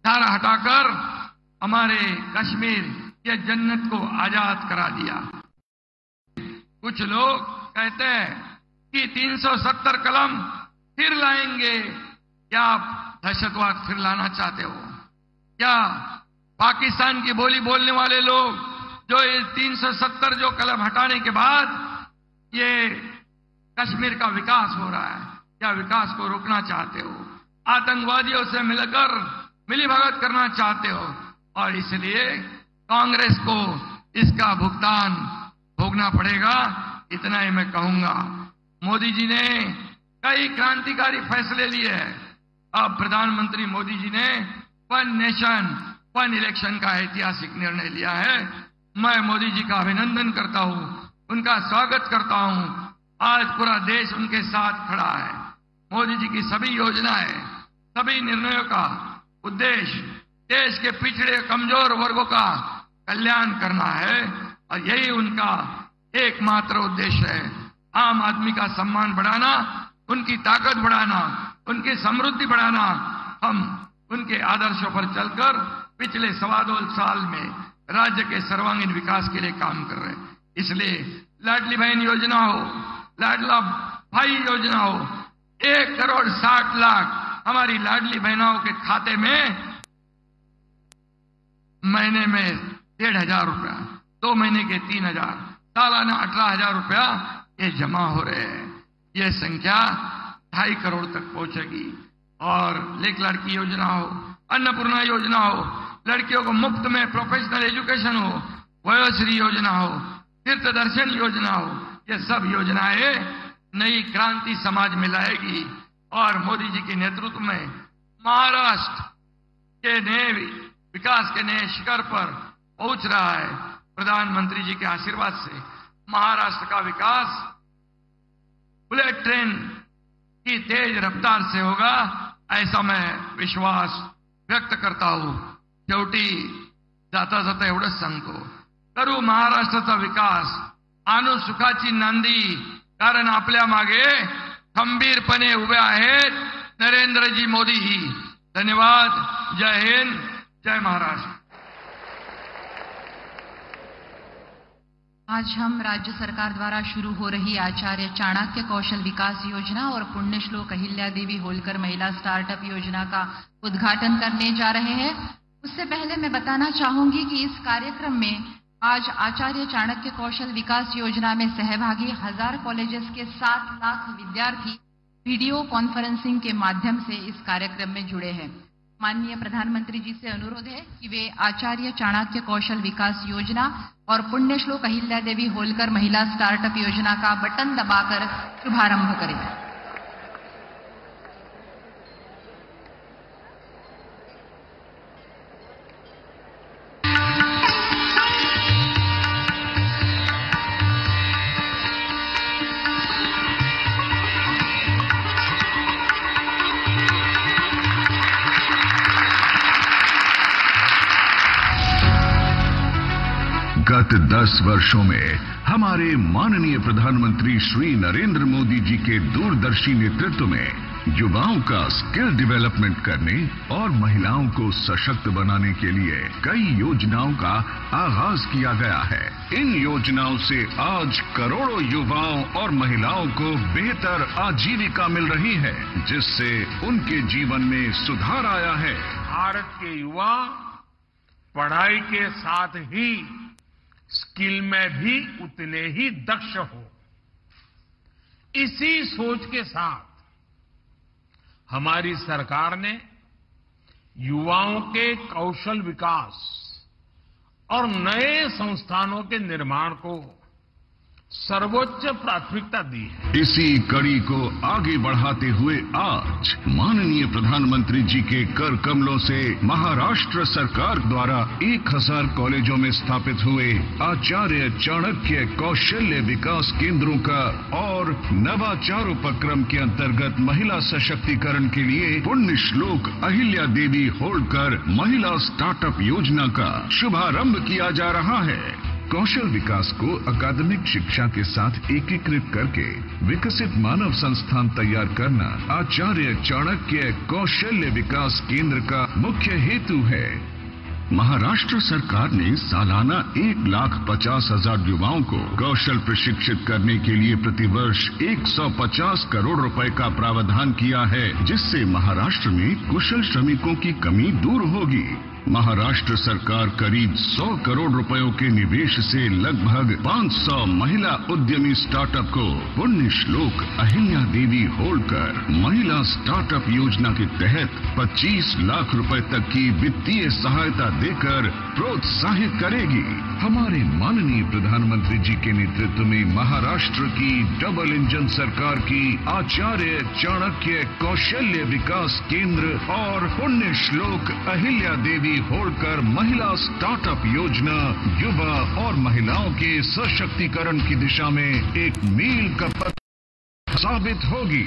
धारा हटाकर हमारे कश्मीर के जन्नत को आजाद करा दिया। कुछ लोग कहते हैं कि 370 कलम फिर लाएंगे। क्या आप दहशतवाद फिर लाना चाहते हो? क्या पाकिस्तान की बोली बोलने वाले लोग जो इस 370 जो कलम हटाने के बाद ये कश्मीर का विकास हो रहा है, क्या विकास को रोकना चाहते हो? आतंकवादियों से मिलकर मिलीभगत करना चाहते हो? और इसलिए कांग्रेस को इसका भुगतान भोगना पड़ेगा। इतना ही मैं कहूंगा। मोदी जी ने कई क्रांतिकारी फैसले लिए हैं। अब प्रधानमंत्री मोदी जी ने वन नेशन वन इलेक्शन का ऐतिहासिक निर्णय लिया है। मैं मोदी जी का अभिनंदन करता हूं, उनका स्वागत करता हूं। आज पूरा देश उनके साथ खड़ा है। मोदी जी की सभी योजनाएं, सभी निर्णयों का उद्देश्य देश के पिछड़े कमजोर वर्गों का कल्याण करना है और यही उनका एकमात्र उद्देश्य है। आम आदमी का सम्मान बढ़ाना, उनकी ताकत बढ़ाना, उनकी समृद्धि बढ़ाना। हम उनके आदर्शों पर चलकर पिछले 2.25 साल में राज्य के सर्वांगीण विकास के लिए काम कर रहे हैं। इसलिए लाडली बहन योजना हो, लाडला भाई योजना हो, 1,60,00,000 हमारी लाडली बहनों के खाते में महीने में 1,500 रुपया, 2 महीने के 3,000, सालाना 18,000 रुपया ये जमा हो रहे हैं। ये संख्या 2.5 करोड़ तक पहुंचेगी। और लेख लड़की योजना हो, अन्नपूर्णा योजना हो, लड़कियों को मुफ्त में प्रोफेशनल एजुकेशन हो, वयोश्री योजना हो, तीर्थ दर्शन योजना हो, ये सब योजनाएं नई क्रांति समाज में लाएगी। और मोदी जी के नेतृत्व में महाराष्ट्र के नए विकास के नए शिखर पर पहुंच रहा है। प्रधानमंत्री जी के आशीर्वाद से महाराष्ट्र का विकास बुलेट ट्रेन की तेज रफ्तार से होगा, ऐसा मैं विश्वास व्यक्त करता हूं। शेवटी जाता जाता एवढंच सांगतो, करू महाराष्ट्राचा विकास, आणू सुखाची नांदी, कारण आपल्या मागे खंबीरपणे उभे आहेत नरेंद्रजी मोदी ही। धन्यवाद। जय हिंद, जय महाराष्ट्र। आज हम राज्य सरकार द्वारा शुरू हो रही आचार्य चाणक्य कौशल विकास योजना और पुण्यश्लोक अहिल्या देवी होलकर महिला स्टार्टअप योजना का उद्घाटन करने जा रहे हैं। उससे पहले मैं बताना चाहूंगी कि इस कार्यक्रम में आज आचार्य चाणक्य कौशल विकास योजना में सहभागी 1000 कॉलेजेस के 7 लाख विद्यार्थी वीडियो कॉन्फ्रेंसिंग के माध्यम से इस कार्यक्रम में जुड़े हैं। माननीय प्रधानमंत्री जी से अनुरोध है कि वे आचार्य चाणक्य कौशल विकास योजना और पुण्यश्लोक अहिल्या देवी होलकर महिला स्टार्टअप योजना का बटन दबाकर शुभारंभ करें। गत 10 वर्षों में हमारे माननीय प्रधानमंत्री श्री नरेंद्र मोदी जी के दूरदर्शी नेतृत्व में युवाओं का स्किल डेवलपमेंट करने और महिलाओं को सशक्त बनाने के लिए कई योजनाओं का आगाज किया गया है। इन योजनाओं से आज करोड़ों युवाओं और महिलाओं को बेहतर आजीविका मिल रही है, जिससे उनके जीवन में सुधार आया है। भारत के युवा पढ़ाई के साथ ही स्किल में भी उतने ही दक्ष हो, इसी सोच के साथ हमारी सरकार ने युवाओं के कौशल विकास और नए संस्थानों के निर्माण को सर्वोच्च प्राथमिकता दी है। इसी कड़ी को आगे बढ़ाते हुए आज माननीय प्रधानमंत्री जी के कर कमलों से महाराष्ट्र सरकार द्वारा 1000 कॉलेजों में स्थापित हुए आचार्य चाणक्य कौशल्य विकास केंद्रों का और नवाचार उपक्रम के अंतर्गत महिला सशक्तिकरण के लिए पुण्यश्लोक अहिल्या देवी होलकर महिला स्टार्टअप योजना का शुभारंभ किया जा रहा है। कौशल विकास को अकादमिक शिक्षा के साथ एकीकृत करके विकसित मानव संस्थान तैयार करना आचार्य चाणक्य कौशल्य विकास केंद्र का मुख्य हेतु है। महाराष्ट्र सरकार ने सालाना 1,50,000 युवाओं को कौशल प्रशिक्षित करने के लिए प्रतिवर्ष 150 करोड़ रुपए का प्रावधान किया है, जिससे महाराष्ट्र में कुशल श्रमिकों की कमी दूर होगी। महाराष्ट्र सरकार करीब 100 करोड़ रुपयों के निवेश से लगभग 500 महिला उद्यमी स्टार्टअप को पुण्य श्लोक अहिल्या देवी होल्कर महिला स्टार्टअप योजना के तहत 25 लाख रुपए तक की वित्तीय सहायता देकर प्रोत्साहित करेगी। हमारे माननीय प्रधानमंत्री जी के नेतृत्व में महाराष्ट्र की डबल इंजन सरकार की आचार्य चाणक्य कौशल्य विकास केंद्र और पुण्य श्लोक अहिल्या देवी होल्कर महिला स्टार्टअप योजना युवा और महिलाओं के सशक्तिकरण की दिशा में एक मील का पत्थर साबित होगी।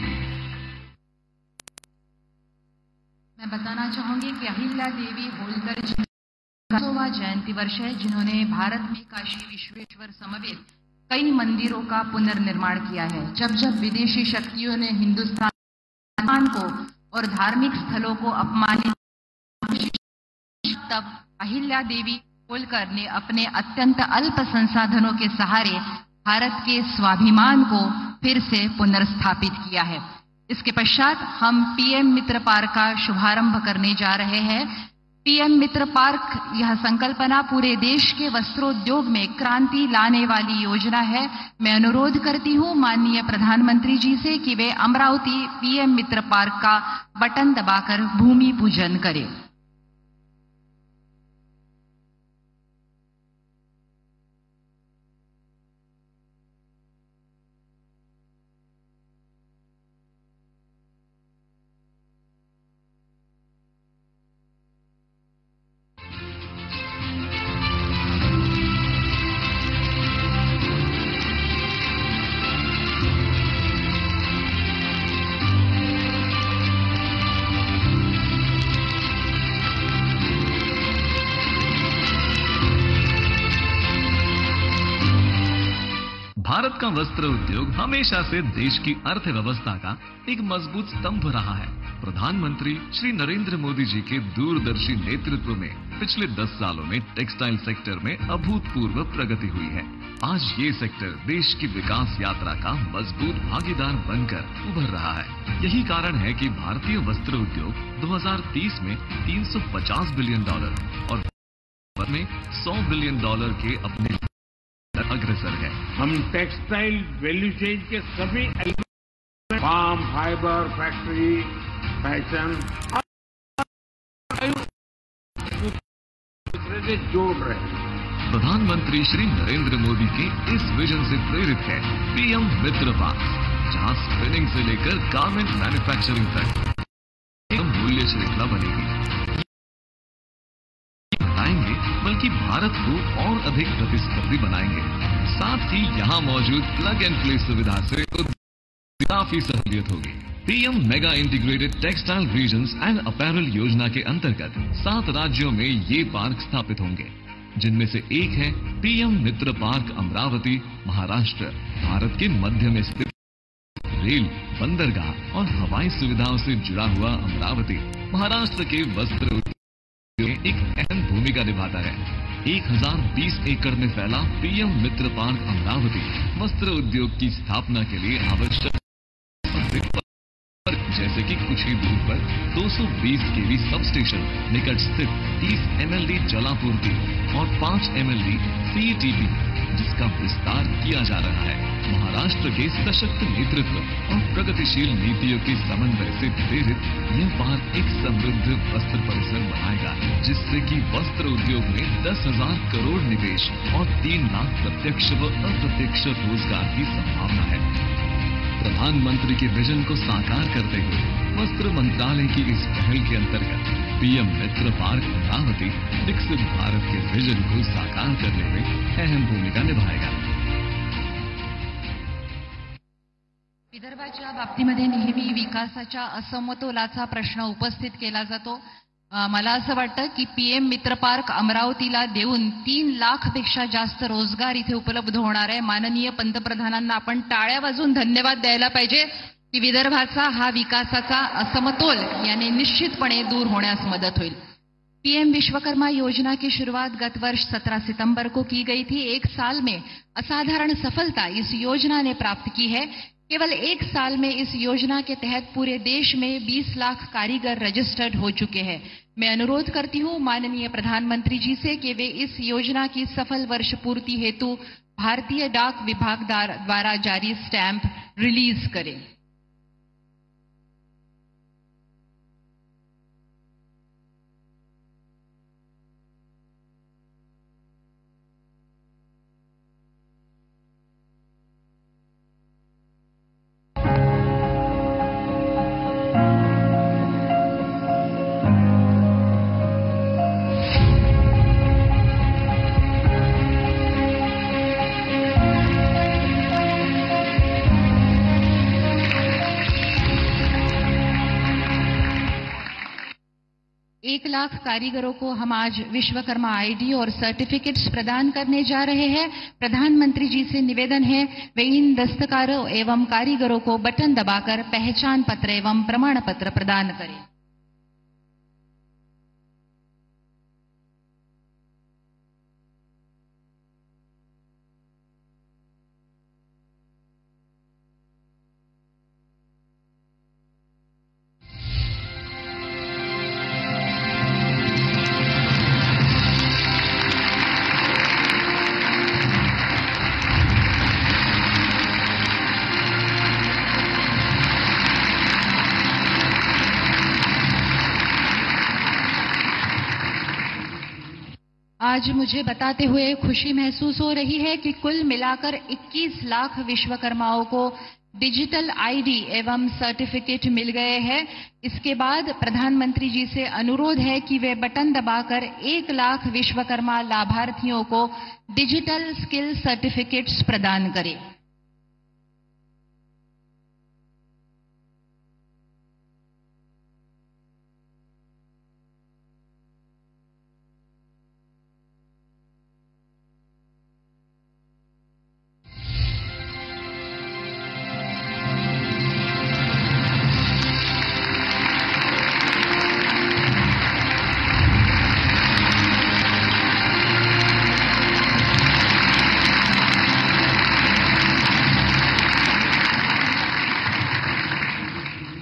मैं बताना चाहूंगी कि अहिल्या देवी होल्कर जी का 100वां जयंती वर्ष है, जिन्होंने भारत में काशी विश्वेश्वर समेत कई मंदिरों का पुनर्निर्माण किया है। जब जब विदेशी शक्तियों ने हिंदुस्तान को और धार्मिक स्थलों को अपमानित, तब अहिल्या देवी होल्कर ने अपने अत्यंत अल्प संसाधनों के सहारे भारत के स्वाभिमान को फिर से पुनर्स्थापित किया है। इसके पश्चात हम पीएम मित्र पार्क का शुभारंभ करने जा रहे हैं। पीएम मित्र पार्क यह संकल्पना पूरे देश के वस्त्रोद्योग में क्रांति लाने वाली योजना है। मैं अनुरोध करती हूं माननीय प्रधानमंत्री जी से कि वे अमरावती पीएम मित्र पार्क का बटन दबाकर भूमि पूजन करें। भारत का वस्त्र उद्योग हमेशा से देश की अर्थव्यवस्था का एक मजबूत स्तंभ रहा है। प्रधानमंत्री श्री नरेंद्र मोदी जी के दूरदर्शी नेतृत्व में पिछले 10 सालों में टेक्सटाइल सेक्टर में अभूतपूर्व प्रगति हुई है। आज ये सेक्टर देश की विकास यात्रा का मजबूत भागीदार बनकर उभर रहा है। यही कारण है कि भारतीय वस्त्र उद्योग 2030 में $350 बिलियन और में $100 बिलियन के अपने अग्रसर है। हम टेक्सटाइल वैल्यू चेन के सभी element, farm, fibre, factory, fashion दूसरे से जोड़ रहे हैं। प्रधानमंत्री श्री नरेंद्र मोदी के इस विजन से प्रेरित है पीएम मित्र पार्क, जहां स्पिनिंग से लेकर गारमेंट मैन्युफैक्चरिंग तक मूल्य श्रृंखला बनेगी। बल्कि भारत को और अधिक प्रतिस्पर्धी बनाएंगे। साथ ही यहां मौजूद प्लग एंड प्ले सुविधा से काफी सहूलियत होगी। PM mega integrated textile regions and apparel योजना के अंतर्गत 7 राज्यों में ये पार्क स्थापित होंगे, जिनमें से एक है पीएम मित्र पार्क अमरावती, महाराष्ट्र। भारत के मध्य में स्थित रेल, बंदरगाह और हवाई सुविधाओं से जुड़ा हुआ अमरावती महाराष्ट्र के वस्त्र एक अहम भूमिका निभाता है। 1020 एकड़ में फैला पीएम मित्र पार्क अमरावती वस्त्र उद्योग की स्थापना के लिए आवश्यक जैसे कि कुछ ही दूर पर 220 केवी सब स्टेशन, निकट स्थित 30 MLD जलापूर्ति और 5 MLD CETP, जिसका विस्तार किया जा रहा है। महाराष्ट्र के सशक्त नेतृत्व और प्रगतिशील नीतियों के समन्वय से प्रेरित यह पार्क एक समृद्ध वस्त्र परिसर बनाएगा, जिससे कि वस्त्र उद्योग में 10,000 करोड़ निवेश और 3 लाख प्रत्यक्ष व अप्रत्यक्ष रोजगार की संभावना है। प्रधानमंत्री के विजन को साकार करते हुए वस्त्र मंत्रालय की इस पहल के अंतर्गत पीएम मित्र पार्क अमरावती विकसित भारत के विजन को साकार करने में अहम भूमिका निभाएगा। विदर्भाच्या बाबतीमध्ये नेहमी विकासाच्या असमतोलाचा प्रश्न उपस्थित केला जातो। मला असं वाटतं की पीएम मित्र पार्क अमरावतीला देऊन 3 लाखपेक्षा जास्त रोजगार इथे उपलब्ध होणार आहे। माननीय पंतप्रधानांना आपण टाळ्या वाजवून धन्यवाद द्यायला पाहिजे की विदर्भाचा हा विकासाचा असमतोल याने निश्चितपणे दूर होण्यास मदत होईल। पीएम विश्वकर्मा योजना की शुरुआत गत वर्ष 17 सितंबर को की गई थी। एक साल में असाधारण सफलता इस योजना ने प्राप्त की है। केवल एक साल में इस योजना के तहत पूरे देश में 20 लाख कारीगर रजिस्टर्ड हो चुके हैं। मैं अनुरोध करती हूं माननीय प्रधानमंत्री जी से कि वे इस योजना की सफल वर्ष पूर्ति हेतु भारतीय डाक विभाग द्वारा जारी स्टैंप रिलीज करें। एक लाख कारीगरों को हम आज विश्वकर्मा आईडी और सर्टिफिकेट्स प्रदान करने जा रहे हैं। प्रधानमंत्री जी से निवेदन है वे इन दस्तकारों एवं कारीगरों को बटन दबाकर पहचान पत्र एवं प्रमाण पत्र प्रदान करें। आज मुझे बताते हुए खुशी महसूस हो रही है कि कुल मिलाकर 21 लाख विश्वकर्माओं को डिजिटल आईडी एवं सर्टिफिकेट मिल गए हैं। इसके बाद प्रधानमंत्री जी से अनुरोध है कि वे बटन दबाकर 1 लाख विश्वकर्मा लाभार्थियों को डिजिटल स्किल सर्टिफिकेट्स प्रदान करें।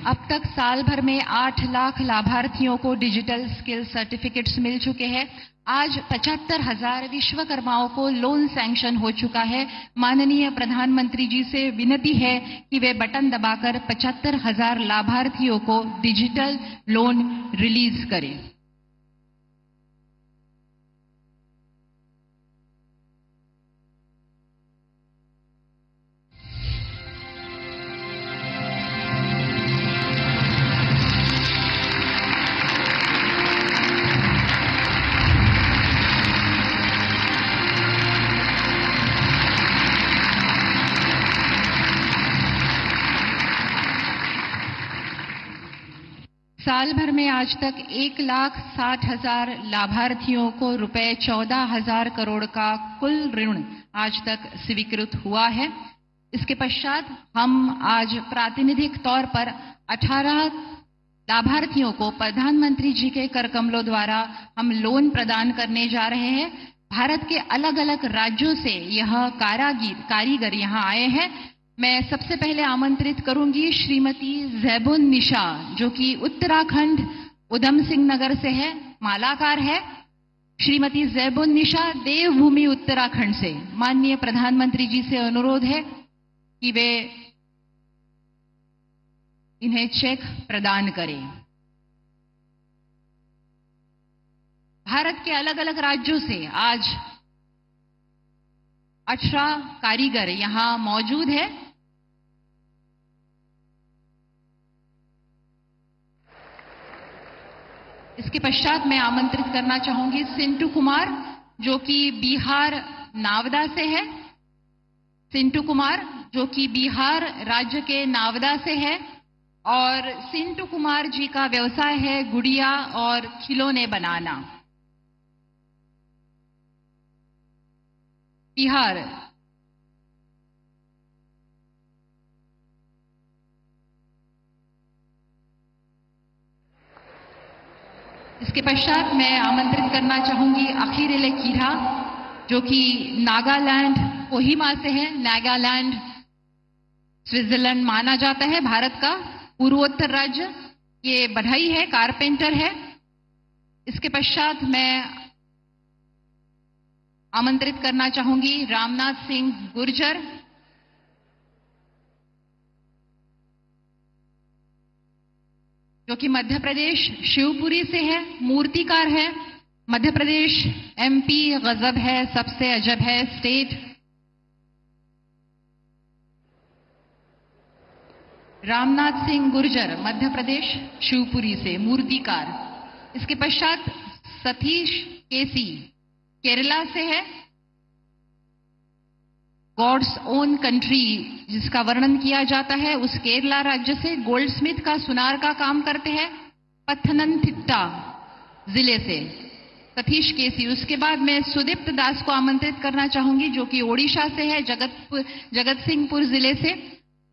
अब तक साल भर में 8 लाख लाभार्थियों को डिजिटल स्किल सर्टिफिकेट्स मिल चुके हैं। आज 75,000 विश्वकर्माओं को लोन सैंक्शन हो चुका है। माननीय प्रधानमंत्री जी से विनती है कि वे बटन दबाकर 75,000 लाभार्थियों को डिजिटल लोन रिलीज करें। साल भर में आज तक 1,60,000 लाभार्थियों को रुपए 14,000 करोड़ का कुल ऋण आज तक स्वीकृत हुआ है। इसके पश्चात हम आज प्रातिनिधिक तौर पर 18 लाभार्थियों को प्रधानमंत्री जी के कर कमलों द्वारा हम लोन प्रदान करने जा रहे हैं। भारत के अलग अलग राज्यों से यह कारीगर यहाँ आए हैं। मैं सबसे पहले आमंत्रित करूंगी श्रीमती जैबुन निशा, जो कि उत्तराखंड उधम सिंह नगर से है, मालाकार है। श्रीमती जैबुन निशा देवभूमि उत्तराखंड से। माननीय प्रधानमंत्री जी से अनुरोध है कि वे इन्हें चेक प्रदान करें। भारत के अलग अलग राज्यों से आज 18 कारीगर यहां मौजूद है। इसके पश्चात मैं आमंत्रित करना चाहूंगी सिंटू कुमार, जो कि बिहार नावदा से है। सिंटू कुमार जो कि बिहार राज्य के नावदा से है और सिंटू कुमार जी का व्यवसाय है गुड़िया और खिलौने बनाना। बिहार। इसके पश्चात मैं आमंत्रित करना चाहूंगी अखिरिले कीरा, जो कि नागालैंड कोहिमा से है। नागालैंड स्विट्जरलैंड माना जाता है भारत का पूर्वोत्तर राज्य। ये बढ़ई है, कारपेंटर है। इसके पश्चात मैं आमंत्रित करना चाहूंगी रामनाथ सिंह गुर्जर, जो कि मध्य प्रदेश शिवपुरी से है, मूर्तिकार है। मध्य प्रदेश एमपी गजब है, सबसे अजब है स्टेट। रामनाथ सिंह गुर्जर मध्य प्रदेश शिवपुरी से, मूर्तिकार। इसके पश्चात सतीश केसी केरला से है। गॉड्स ओन कंट्री जिसका वर्णन किया जाता है, उस केरला राज्य से गोल्डस्मिथ का, सुनार का काम करते हैं, पत्थनमथिट्टा जिले से सतीश केसी। उसके बाद मैं सुदीप्त दास को आमंत्रित करना चाहूंगी, जो कि ओडिशा से है, जगत सिंहपुर जिले से।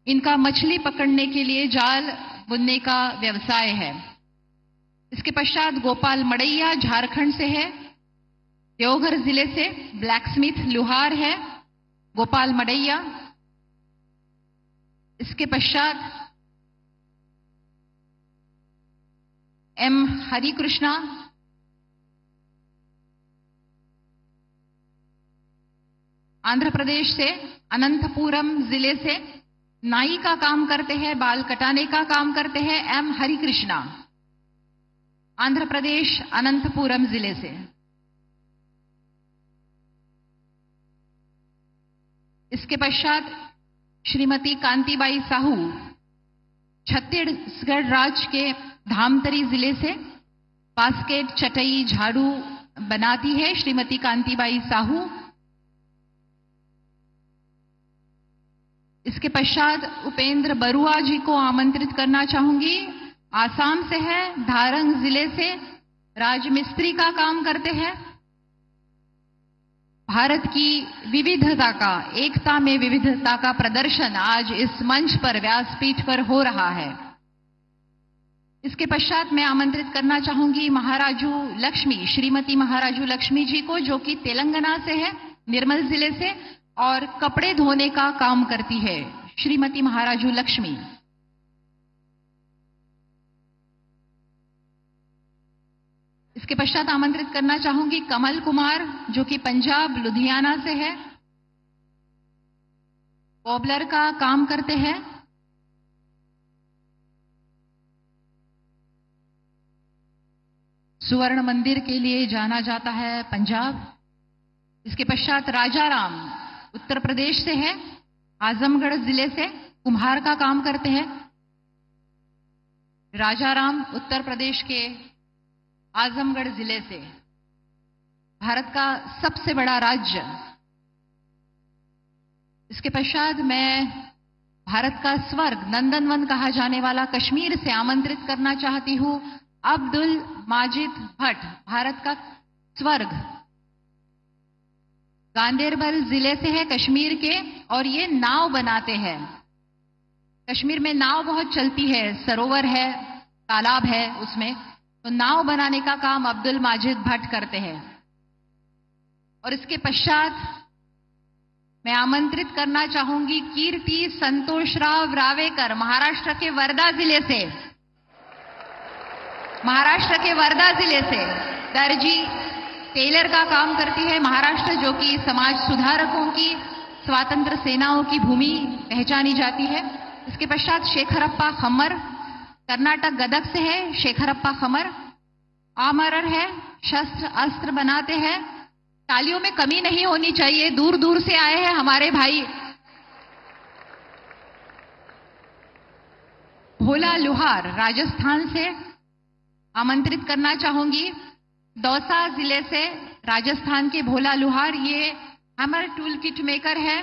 इनका मछली पकड़ने के लिए जाल बुनने का व्यवसाय है। इसके पश्चात गोपाल मड़ैया झारखंड से है, देवघर जिले से ब्लैकस्मिथ लुहार है गोपाल मड़ैया। इसके पश्चात एम हरिकृष्णा आंध्र प्रदेश से, अनंतपुरम जिले से नाई का काम करते हैं, बाल कटाने का काम करते हैं। एम हरिकृष्णा आंध्र प्रदेश अनंतपुरम जिले से। इसके पश्चात श्रीमती कांतिबाई साहू छत्तीसगढ़ राज्य के धामतरी जिले से बास्केट, चटई, झाड़ू बनाती है श्रीमती कांतिबाई साहू। इसके पश्चात उपेंद्र बरुआ जी को आमंत्रित करना चाहूंगी। आसाम से है, धारंग जिले से, राजमिस्त्री का काम करते हैं। भारत की विविधता का, एकता में विविधता का प्रदर्शन आज इस मंच पर, व्यासपीठ पर हो रहा है। इसके पश्चात मैं आमंत्रित करना चाहूंगी महाराजू लक्ष्मी, श्रीमती महाराजू लक्ष्मी जी को, जो कि तेलंगाना से है, निर्मल जिले से, और कपड़े धोने का काम करती है श्रीमती महाराजू लक्ष्मी। इसके पश्चात आमंत्रित करना चाहूंगी कमल कुमार, जो कि पंजाब लुधियाना से है, कॉबलर का काम करते हैं। सुवर्ण मंदिर के लिए जाना जाता है पंजाब। इसके पश्चात राजाराम उत्तर प्रदेश से है, आजमगढ़ जिले से, कुम्हार का काम करते हैं। राजाराम उत्तर प्रदेश के आजमगढ़ जिले से, भारत का सबसे बड़ा राज्य। इसके पश्चात मैं भारत का स्वर्ग, नंदनवन कहा जाने वाला कश्मीर से आमंत्रित करना चाहती हूं अब्दुल माजिद भट्ट, भारत का स्वर्ग, गांदेरबल जिले से है, कश्मीर के, और ये नाव बनाते हैं। कश्मीर में नाव बहुत चलती है, सरोवर है, तालाब है उसमें, तो नाव बनाने का काम अब्दुल माजिद भट्ट करते हैं। और इसके पश्चात मैं आमंत्रित करना चाहूंगी कीर्ति संतोषराव रावेकर, महाराष्ट्र के वर्धा जिले से, महाराष्ट्र के वर्धा जिले से दर्जी, टेलर का काम करती है महाराष्ट्र, जो कि समाज सुधारकों की, स्वातंत्र सेनाओं की भूमि पहचानी जाती है। इसके पश्चात शेखरप्पा खम्मर, कर्नाटक गदग से है शेखरप्पा खम्मर, आमरर है, शस्त्र अस्त्र बनाते हैं। तालियों में कमी नहीं होनी चाहिए, दूर दूर से आए हैं हमारे भाई। भोला लुहार राजस्थान से आमंत्रित करना चाहूंगी, दौसा जिले से राजस्थान के भोला लुहार, ये हैमर टूल किट मेकर है।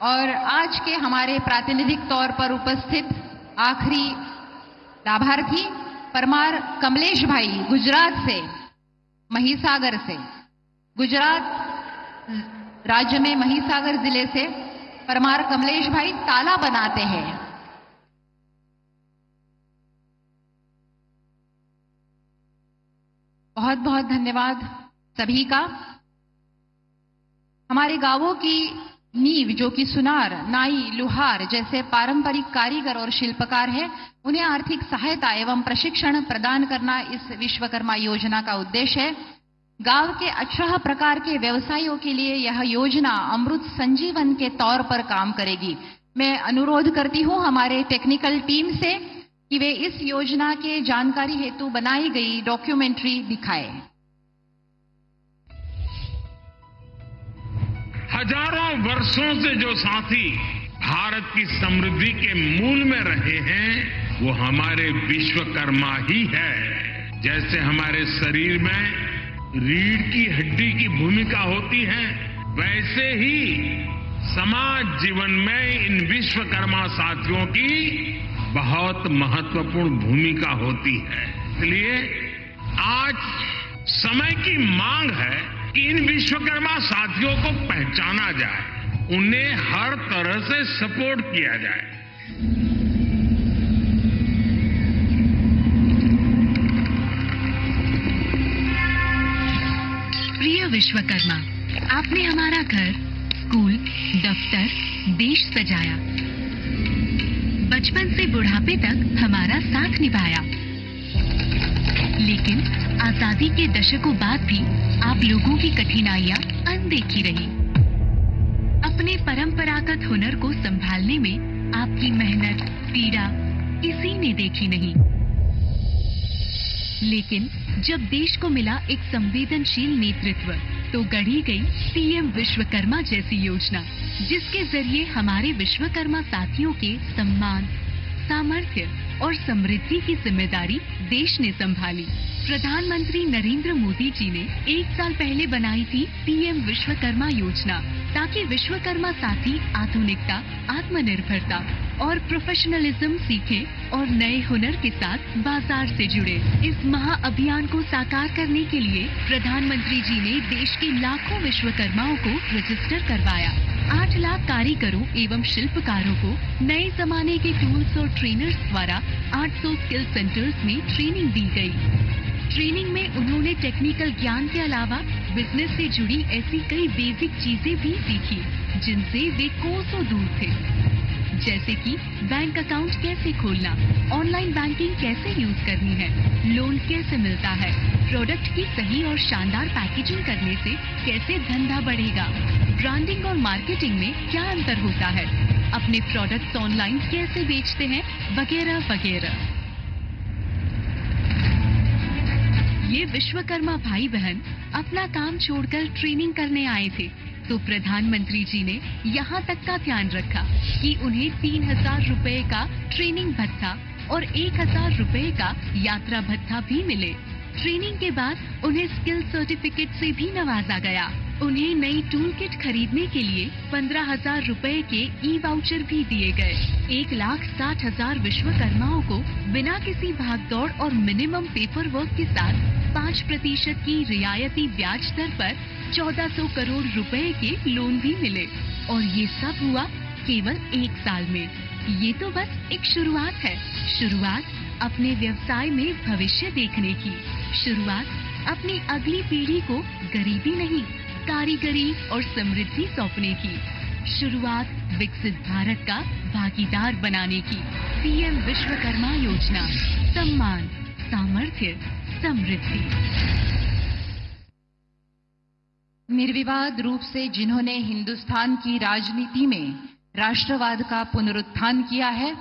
और आज के हमारे प्रातिनिधिक तौर पर उपस्थित आखिरी लाभार्थी परमार कमलेश भाई, गुजरात से, महिसागर से, गुजरात राज्य में महिसागर जिले से परमार कमलेश भाई ताला बनाते हैं। बहुत बहुत धन्यवाद सभी का। हमारे गांवों की नींव जो कि सुनार, नाई, लुहार जैसे पारंपरिक कारीगर और शिल्पकार हैं, उन्हें आर्थिक सहायता एवं प्रशिक्षण प्रदान करना इस विश्वकर्मा योजना का उद्देश्य है। गांव के 18 प्रकार के व्यवसायों के लिए यह योजना अमृत संजीवन के तौर पर काम करेगी। मैं अनुरोध करती हूं हमारे टेक्निकल टीम से कि वे इस योजना के जानकारी हेतु बनाई गई डॉक्यूमेंट्री दिखाएं। हजारों वर्षों से जो साथी भारत की समृद्धि के मूल में रहे हैं, वो हमारे विश्वकर्मा ही है। जैसे हमारे शरीर में रीढ़ की हड्डी की भूमिका होती है, वैसे ही समाज जीवन में इन विश्वकर्मा साथियों की बहुत महत्वपूर्ण भूमिका होती है। इसलिए आज समय की मांग है कि इन विश्वकर्मा साथियों को पहचाना जाए, उन्हें हर तरह से सपोर्ट किया जाए। प्रिय विश्वकर्मा, आपने हमारा घर, स्कूल, दफ्तर, देश सजाया। बचपन से बुढ़ापे तक हमारा साथ निभाया। लेकिन आजादी के दशकों बाद भी आप लोगों की कठिनाइयां अनदेखी रही। अपने परंपरागत हुनर को संभालने में आपकी मेहनत, पीड़ा किसी ने देखी नहीं। लेकिन जब देश को मिला एक संवेदनशील नेतृत्व, तो गढ़ी गई पीएम विश्वकर्मा जैसी योजना, जिसके जरिए हमारे विश्वकर्मा साथियों के सम्मान, सामर्थ्य और समृद्धि की जिम्मेदारी देश ने संभाली। प्रधानमंत्री नरेंद्र मोदी जी ने 1 साल पहले बनाई थी पीएम विश्वकर्मा योजना, ताकि विश्वकर्मा साथी आधुनिकता, आत्मनिर्भरता और प्रोफेशनलिज्म सीखें और नए हुनर के साथ बाजार से जुड़े। इस महाअभियान को साकार करने के लिए प्रधानमंत्री जी ने देश के लाखों विश्वकर्माओं को रजिस्टर करवाया। 8 लाख कारीगरों एवं शिल्पकारों को नए जमाने के टूल्स और ट्रेनर्स द्वारा 800 स्किल सेंटर्स में ट्रेनिंग दी गई। ट्रेनिंग में उन्होंने टेक्निकल ज्ञान के अलावा बिजनेस से जुड़ी ऐसी कई बेसिक चीजें भी सीखी, जिनसे वे कोसों दूर थे। जैसे कि बैंक अकाउंट कैसे खोलना, ऑनलाइन बैंकिंग कैसे यूज करनी है, लोन कैसे मिलता है, प्रोडक्ट की सही और शानदार पैकेजिंग करने से कैसे धंधा बढ़ेगा, ब्रांडिंग और मार्केटिंग में क्या अंतर होता है, अपने प्रोडक्ट्स ऑनलाइन कैसे बेचते हैं, वगैरह वगैरह। ये विश्वकर्मा भाई बहन अपना काम छोड़कर ट्रेनिंग करने आए थे, तो प्रधानमंत्री जी ने यहाँ तक का ध्यान रखा कि उन्हें 3,000 रुपए का ट्रेनिंग भत्ता और 1,000 रुपए का यात्रा भत्ता भी मिले। ट्रेनिंग के बाद उन्हें स्किल सर्टिफिकेट से भी नवाजा गया। उन्हें नई टूल किट खरीदने के लिए 15,000 रुपए के ई वाउचर भी दिए गए। 1,60,000 विश्वकर्माओं को बिना किसी भागदौड़ और मिनिमम पेपर वर्क के साथ 5% की रियायती ब्याज दर पर 1,400 करोड़ रुपए के लोन भी मिले। और ये सब हुआ केवल 1 साल में। ये तो बस एक शुरुआत है। शुरुआत अपने व्यवसाय में भविष्य देखने की। शुरुआत अपनी अगली पीढ़ी को गरीबी नहीं, कारीगरी और समृद्धि सौंपने की। शुरुआत विकसित भारत का भागीदार बनाने की। पीएम विश्वकर्मा योजना, सम्मान, सामर्थ्य, समृद्धि। निर्विवाद रूप से जिन्होंने हिंदुस्तान की राजनीति में राष्ट्रवाद का पुनरुत्थान किया है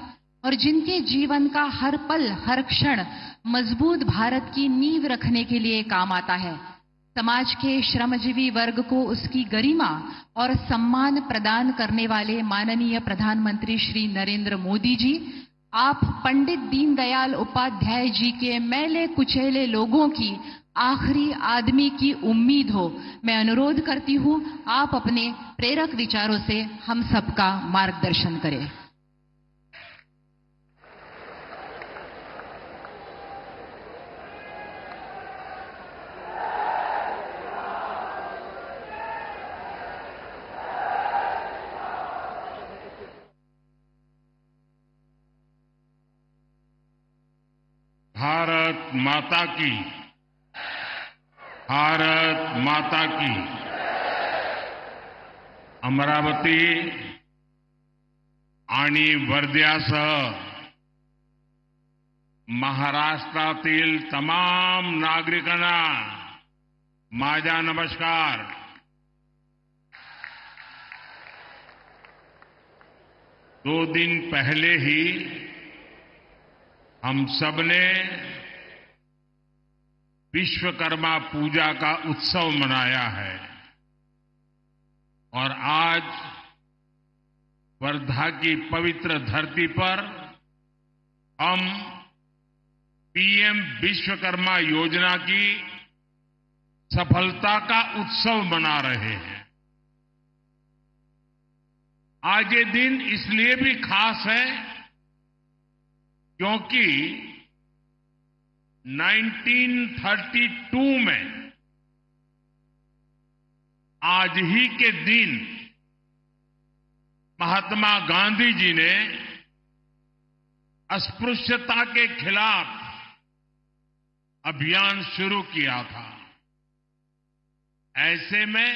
और जिनके जीवन का हर पल, हर क्षण मजबूत भारत की नींव रखने के लिए काम आता है। समाज के श्रमजीवी वर्ग को उसकी गरिमा और सम्मान प्रदान करने वाले माननीय प्रधानमंत्री श्री नरेंद्र मोदी जी, आप पंडित दीनदयाल उपाध्याय जी के मैले कुचेले लोगों की आखिरी आदमी की उम्मीद हो। मैं अनुरोध करती हूं, आप अपने प्रेरक विचारों से हम सबका मार्गदर्शन करें। माता की, भारत माता की। अमरावती आणि वर्ध्यासह महाराष्ट्रातील तमाम नागरिकांना माझा नमस्कार। 2 दिन पहले ही हम सबने विश्वकर्मा पूजा का उत्सव मनाया है और आज वर्धा की पवित्र धरती पर हम पीएम विश्वकर्मा योजना की सफलता का उत्सव मना रहे हैं। आज ये दिन इसलिए भी खास है क्योंकि 1932 में आज ही के दिन महात्मा गांधी जी ने अस्पृश्यता के खिलाफ अभियान शुरू किया था। ऐसे में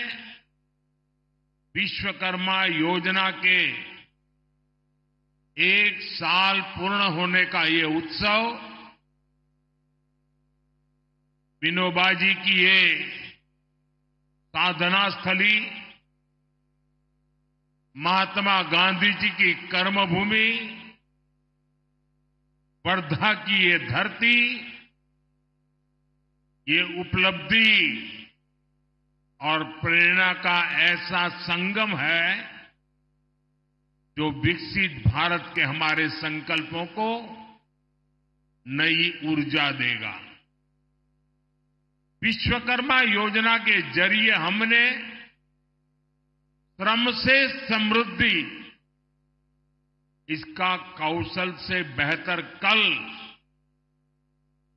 विश्वकर्मा योजना के 1 साल पूर्ण होने का ये उत्सव विनोबा जी की ये साधना स्थली, महात्मा गांधी जी की कर्मभूमि, वर्धा की ये धरती, ये उपलब्धि और प्रेरणा का ऐसा संगम है जो विकसित भारत के हमारे संकल्पों को नई ऊर्जा देगा। विश्वकर्मा योजना के जरिए हमने श्रम से समृद्धि, इसका कौशल से बेहतर कल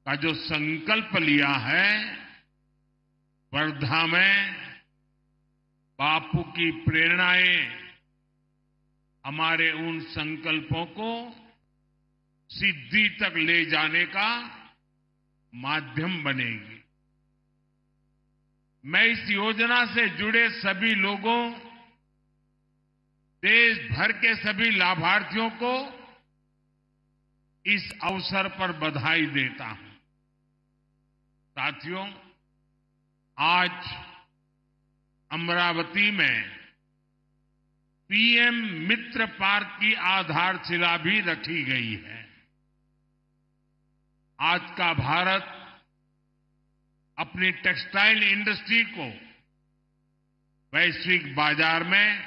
का जो संकल्प लिया है, वर्धा में बापू की प्रेरणाएं हमारे उन संकल्पों को सिद्धि तक ले जाने का माध्यम बनेगी। मैं इस योजना से जुड़े सभी लोगों, देश भर के सभी लाभार्थियों को इस अवसर पर बधाई देता हूं। साथियों, आज अमरावती में पीएम मित्र पार्क की आधारशिला भी रखी गई है। आज का भारत अपनी टेक्सटाइल इंडस्ट्री को वैश्विक बाजार में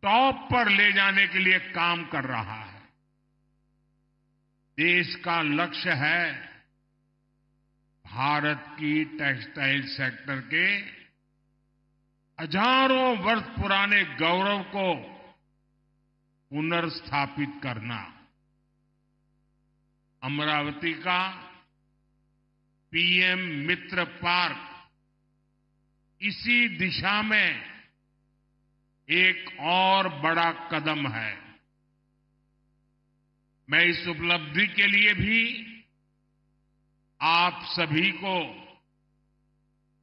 टॉप पर ले जाने के लिए काम कर रहा है। देश का लक्ष्य है भारत की टेक्सटाइल सेक्टर के हजारों वर्ष पुराने गौरव को पुनर्स्थापित करना। अमरावती का पीएम मित्र पार्क इसी दिशा में एक और बड़ा कदम है। मैं इस उपलब्धि के लिए भी आप सभी को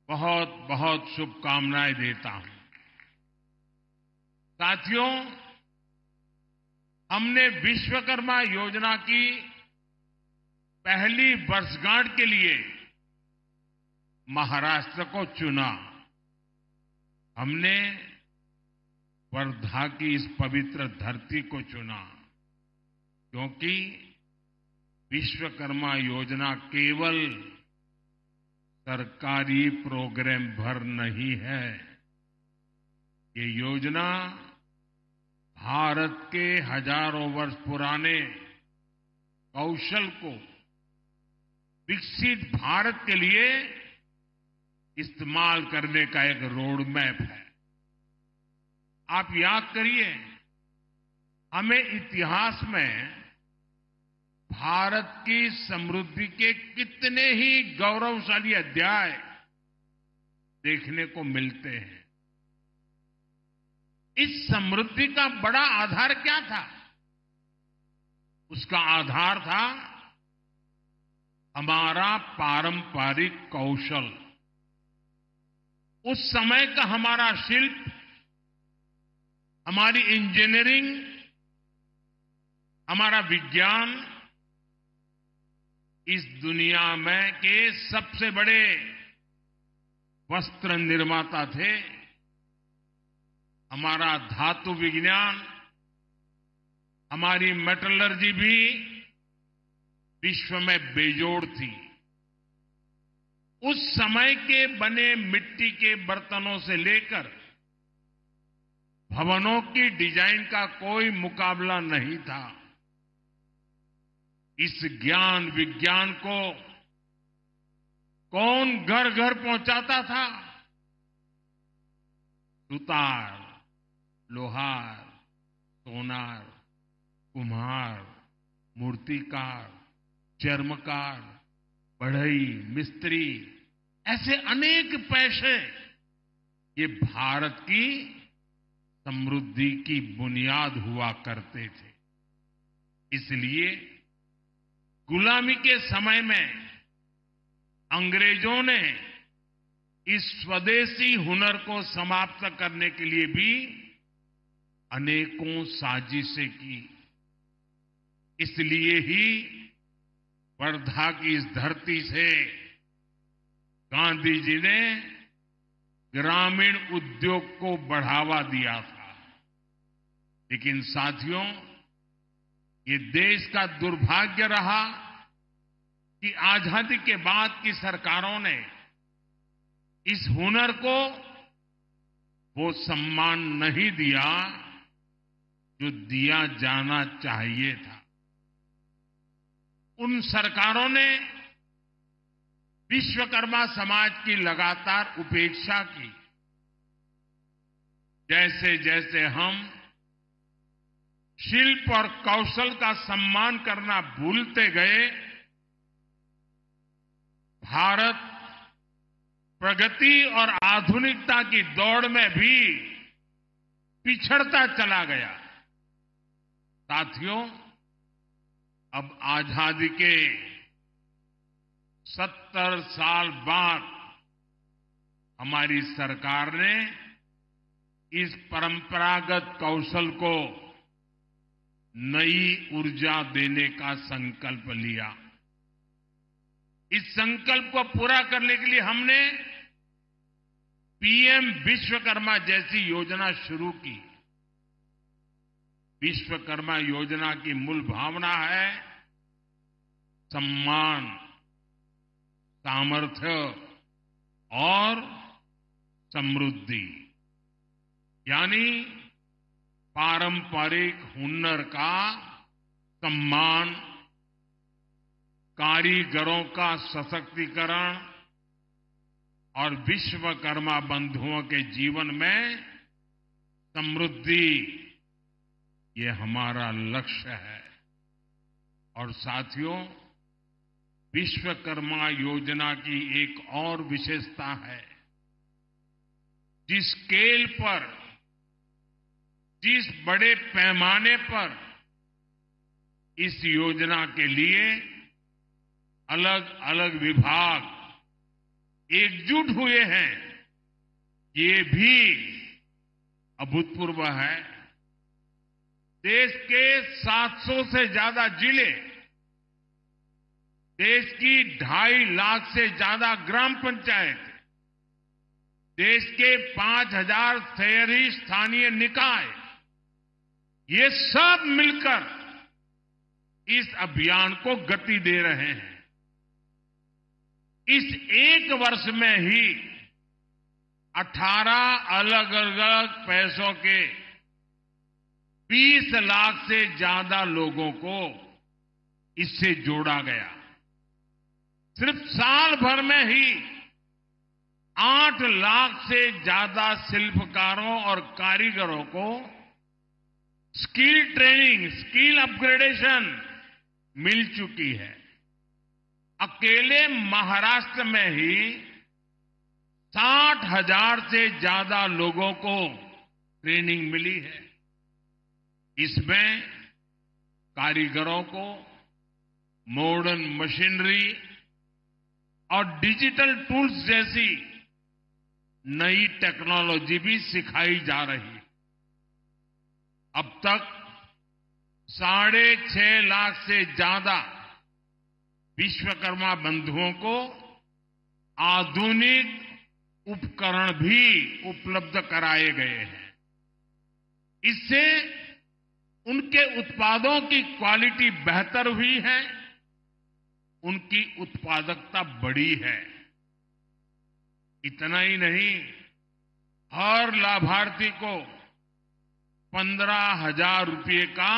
बहुत बहुत शुभकामनाएं देता हूं। साथियों, हमने विश्वकर्मा योजना की पहली वर्षगांठ के लिए महाराष्ट्र को चुना। हमने वर्धा की इस पवित्र धरती को चुना क्योंकि विश्वकर्मा योजना केवल सरकारी प्रोग्राम भर नहीं है। ये योजना भारत के हजारों वर्ष पुराने कौशल को विकसित भारत के लिए इस्तेमाल करने का एक रोड मैप है। आप याद करिए, हमें इतिहास में भारत की समृद्धि के कितने ही गौरवशाली अध्याय देखने को मिलते हैं। इस समृद्धि का बड़ा आधार क्या था? उसका आधार था हमारा पारंपरिक कौशल, उस समय का हमारा शिल्प, हमारी इंजीनियरिंग, हमारा विज्ञान इस दुनिया में के सबसे बड़े वस्त्र निर्माता थे। हमारा धातु विज्ञान, हमारी मेटलर्जी भी विश्व में बेजोड़ थी। उस समय के बने मिट्टी के बर्तनों से लेकर भवनों की डिजाइन का कोई मुकाबला नहीं था। इस ज्ञान विज्ञान को कौन घर घर पहुंचाता था? सुतार, लोहार, सोनार, कुम्हार, मूर्तिकार, चर्मकार, बढ़ई, मिस्त्री, ऐसे अनेक पेशे ये भारत की समृद्धि की बुनियाद हुआ करते थे। इसलिए गुलामी के समय में अंग्रेजों ने इस स्वदेशी हुनर को समाप्त करने के लिए भी अनेकों साजिशें की। इसलिए ही वर्धा की इस धरती से गांधी जी ने ग्रामीण उद्योग को बढ़ावा दिया था। लेकिन साथियों, ये देश का दुर्भाग्य रहा कि आजादी के बाद की सरकारों ने इस हुनर को वो सम्मान नहीं दिया जो दिया जाना चाहिए था। उन सरकारों ने विश्वकर्मा समाज की लगातार उपेक्षा की। जैसे जैसे हम शिल्प और कौशल का सम्मान करना भूलते गए, भारत प्रगति और आधुनिकता की दौड़ में भी पिछड़ता चला गया। साथियों, अब आजादी के 70 साल बाद हमारी सरकार ने इस परंपरागत कौशल को नई ऊर्जा देने का संकल्प लिया। इस संकल्प को पूरा करने के लिए हमने पीएम विश्वकर्मा जैसी योजना शुरू की। विश्वकर्मा योजना की मूल भावना है सम्मान, सामर्थ्य और समृद्धि, यानी पारंपरिक हुनर का सम्मान, कारीगरों का सशक्तिकरण और विश्वकर्मा बंधुओं के जीवन में समृद्धि, ये हमारा लक्ष्य है। और साथियों, विश्वकर्मा योजना की एक और विशेषता है, जिस स्केल पर, जिस बड़े पैमाने पर इस योजना के लिए अलग अलग विभाग एकजुट हुए हैं, ये भी अभूतपूर्व है। देश के 700 से ज्यादा जिले, देश की 2.5 लाख से ज्यादा ग्राम पंचायत, देश के 5,000 शहरी स्थानीय निकाय, ये सब मिलकर इस अभियान को गति दे रहे हैं। इस एक वर्ष में ही 18 अलग अलग पैसों के 20 लाख से ज्यादा लोगों को इससे जोड़ा गया। सिर्फ साल भर में ही 8 लाख से ज्यादा शिल्पकारों और कारीगरों को स्किल ट्रेनिंग, स्किल अपग्रेडेशन मिल चुकी है। अकेले महाराष्ट्र में ही 60,000 से ज्यादा लोगों को ट्रेनिंग मिली है। इसमें कारीगरों को मॉडर्न मशीनरी और डिजिटल टूल्स जैसी नई टेक्नोलॉजी भी सिखाई जा रही है। अब तक 6.5 लाख से ज्यादा विश्वकर्मा बंधुओं को आधुनिक उपकरण भी उपलब्ध कराए गए हैं। इससे उनके उत्पादों की क्वालिटी बेहतर हुई है, उनकी उत्पादकता बढ़ी है। इतना ही नहीं, हर लाभार्थी को 15,000 रुपये का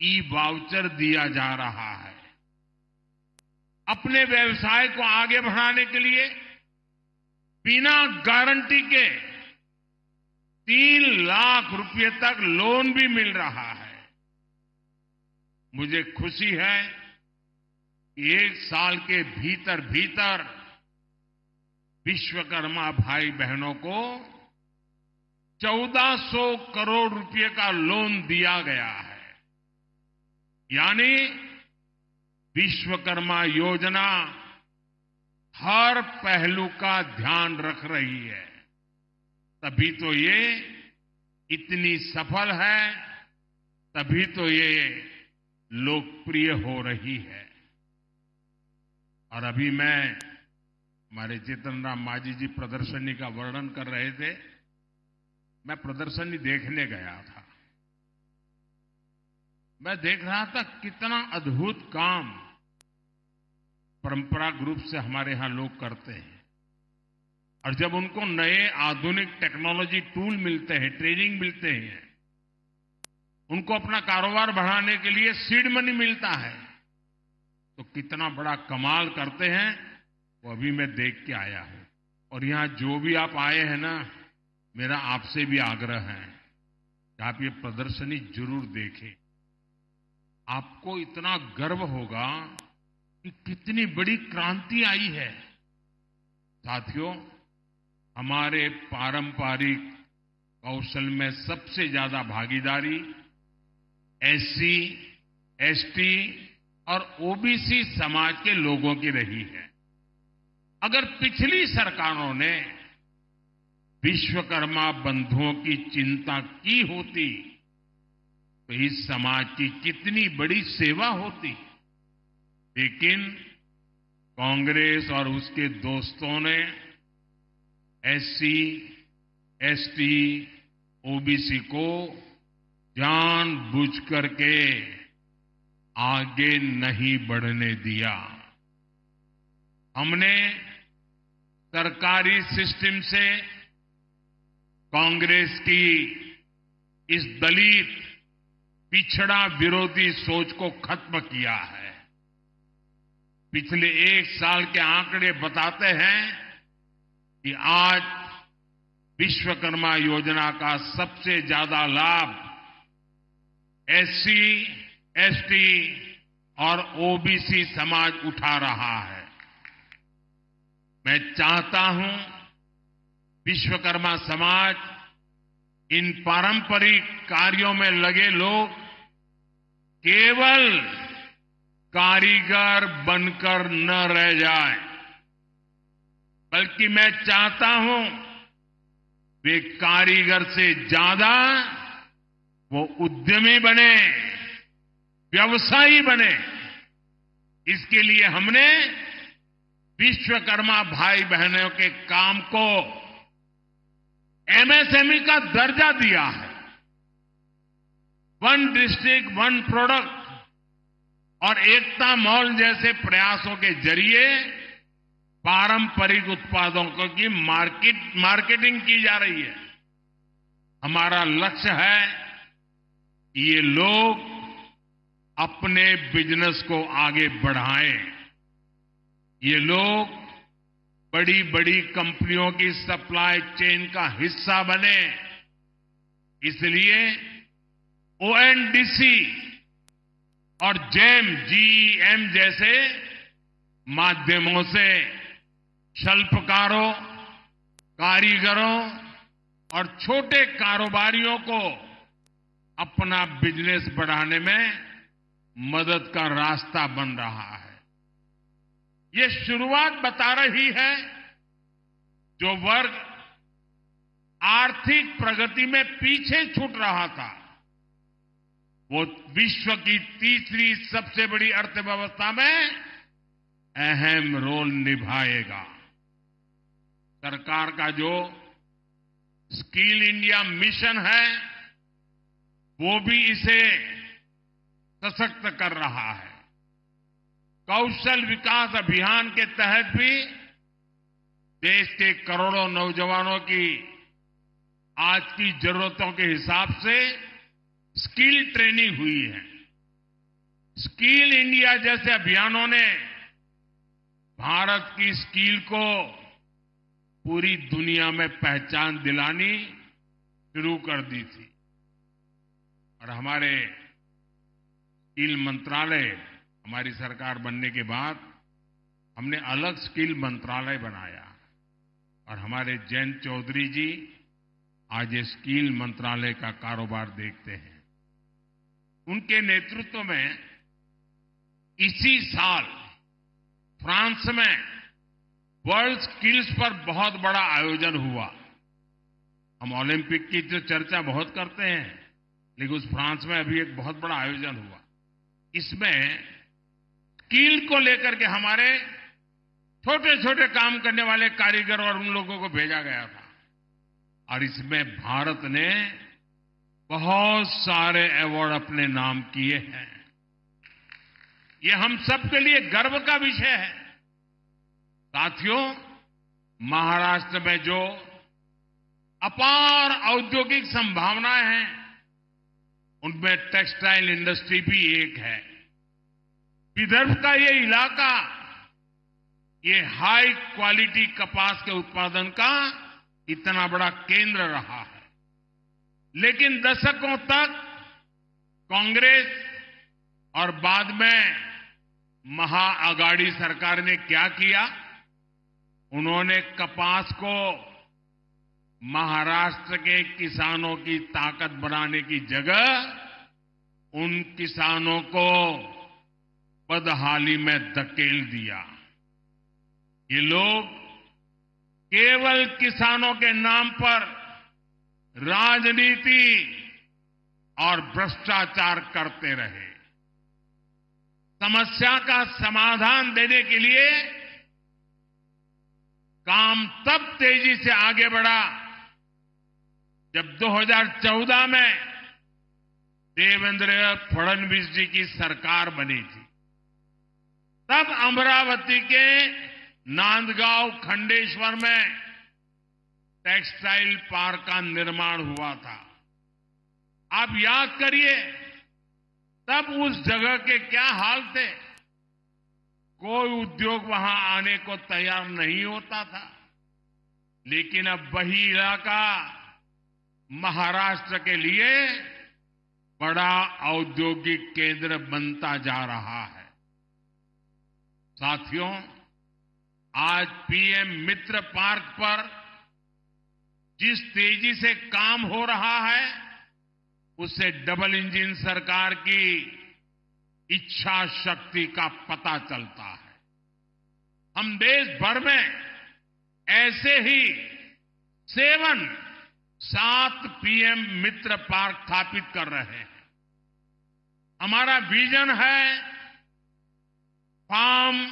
ई-वाउचर दिया जा रहा है। अपने व्यवसाय को आगे बढ़ाने के लिए बिना गारंटी के 3 लाख रुपये तक लोन भी मिल रहा है। मुझे खुशी है कि 1 साल के भीतर भीतर विश्वकर्मा भाई बहनों को 1400 करोड़ रुपए का लोन दिया गया है। यानी विश्वकर्मा योजना हर पहलू का ध्यान रख रही है। तभी तो ये इतनी सफल है, तभी तो ये लोकप्रिय हो रही है। और अभी हमारे जीतन राम मांझी जी प्रदर्शनी का वर्णन कर रहे थे। मैं प्रदर्शनी देखने गया था। मैं देख रहा था कितना अद्भुत काम परंपरागत रूप से हमारे यहां लोग करते हैं। और जब उनको नए आधुनिक टेक्नोलॉजी टूल मिलते हैं, ट्रेनिंग मिलते हैं, उनको अपना कारोबार बढ़ाने के लिए सीड मनी मिलता है, तो कितना बड़ा कमाल करते हैं वो अभी मैं देख के आया हूं। और यहां जो भी आप आए हैं ना, मेरा आपसे भी आग्रह है कि आप ये प्रदर्शनी जरूर देखें। आपको इतना गर्व होगा कि कितनी बड़ी क्रांति आई है। साथियों, हमारे पारंपरिक कौशल में सबसे ज्यादा भागीदारी एससी, एसटी और ओबीसी समाज के लोगों की रही है। अगर पिछली सरकारों ने विश्वकर्मा बंधुओं की चिंता की होती तो इस समाज की कितनी बड़ी सेवा होती। लेकिन कांग्रेस और उसके दोस्तों ने एससी, एसटी, ओबीसी को जानबूझ करके आगे नहीं बढ़ने दिया। हमने सरकारी सिस्टम से कांग्रेस की इस दलित पिछड़ा विरोधी सोच को खत्म किया है। पिछले 1 साल के आंकड़े बताते हैं कि आज विश्वकर्मा योजना का सबसे ज्यादा लाभ एससी, एसटी और ओबीसी समाज उठा रहा है। मैं चाहता हूं विश्वकर्मा समाज इन पारंपरिक कार्यों में लगे लोग केवल कारीगर बनकर न रह जाए, बल्कि मैं चाहता हूं वे कारीगर से ज्यादा वो उद्यमी बने, व्यवसायी बने। इसके लिए हमने विश्वकर्मा भाई बहनों के काम को एमएसएमई का दर्जा दिया है। 1 डिस्ट्रिक्ट 1 प्रोडक्ट और एकता मॉल जैसे प्रयासों के जरिए पारंपरिक उत्पादों की मार्केटिंग की जा रही है। हमारा लक्ष्य है कि ये लोग अपने बिजनेस को आगे बढ़ाएं। ये लोग बड़ी बड़ी कंपनियों की सप्लाई चेन का हिस्सा बने। इसलिए ओएनडीसी और जीईएम जैसे माध्यमों से शिल्पकारों, कारीगरों और छोटे कारोबारियों को अपना बिजनेस बढ़ाने में मदद का रास्ता बन रहा है। ये शुरुआत बता रही है जो वर्ग आर्थिक प्रगति में पीछे छूट रहा था वो विश्व की तीसरी सबसे बड़ी अर्थव्यवस्था में अहम रोल निभाएगा। सरकार का जो स्किल इंडिया मिशन है वो भी इसे सशक्त कर रहा है। कौशल विकास अभियान के तहत भी देश के करोड़ों नौजवानों की आज की जरूरतों के हिसाब से स्किल ट्रेनिंग हुई है। स्किल इंडिया जैसे अभियानों ने भारत की स्किल को पूरी दुनिया में पहचान दिलानी शुरू कर दी थी और हमारे स्किल मंत्रालय हमारी सरकार बनने के बाद हमने अलग स्किल मंत्रालय बनाया और हमारे जयंत चौधरी जी आज ये स्किल मंत्रालय का कारोबार देखते हैं। उनके नेतृत्व में इसी साल फ्रांस में वर्ल्ड स्किल्स पर बहुत बड़ा आयोजन हुआ। हम ओलंपिक की जो चर्चा बहुत करते हैं लेकिन उस फ्रांस में अभी एक बहुत बड़ा आयोजन हुआ। इसमें स्किल को लेकर के हमारे छोटे छोटे काम करने वाले कारीगर और उन लोगों को भेजा गया था और इसमें भारत ने बहुत सारे अवार्ड अपने नाम किए हैं। ये हम सबके लिए गर्व का विषय है। साथियों, महाराष्ट्र में जो अपार औद्योगिक संभावनाएं हैं उनमें टेक्सटाइल इंडस्ट्री भी एक है। विदर्भ का ये इलाका ये हाई क्वालिटी कपास के उत्पादन का इतना बड़ा केंद्र रहा है, लेकिन दशकों तक कांग्रेस और बाद में महाअगाड़ी सरकार ने क्या किया, उन्होंने कपास को महाराष्ट्र के किसानों की ताकत बनाने की जगह उन किसानों को बदहाली में धकेल दिया। ये लोग केवल किसानों के नाम पर राजनीति और भ्रष्टाचार करते रहे। समस्या का समाधान देने के लिए काम तब तेजी से आगे बढ़ा जब 2014 में देवेंद्र फडणवीस जी की सरकार बनी थी। तब अमरावती के नांदगांव खंडेश्वर में टेक्सटाइल पार्क का निर्माण हुआ था। आप याद करिए तब उस जगह के क्या हाल थे। कोई उद्योग वहां आने को तैयार नहीं होता था, लेकिन अब वही इलाका महाराष्ट्र के लिए बड़ा औद्योगिक केंद्र बनता जा रहा है। साथियों, आज पीएम मित्र पार्क पर जिस तेजी से काम हो रहा है उससे डबल इंजन सरकार की इच्छा शक्ति का पता चलता है। हम देश भर में ऐसे ही 7 पीएम मित्र पार्क स्थापित कर रहे हैं। हमारा विजन है farm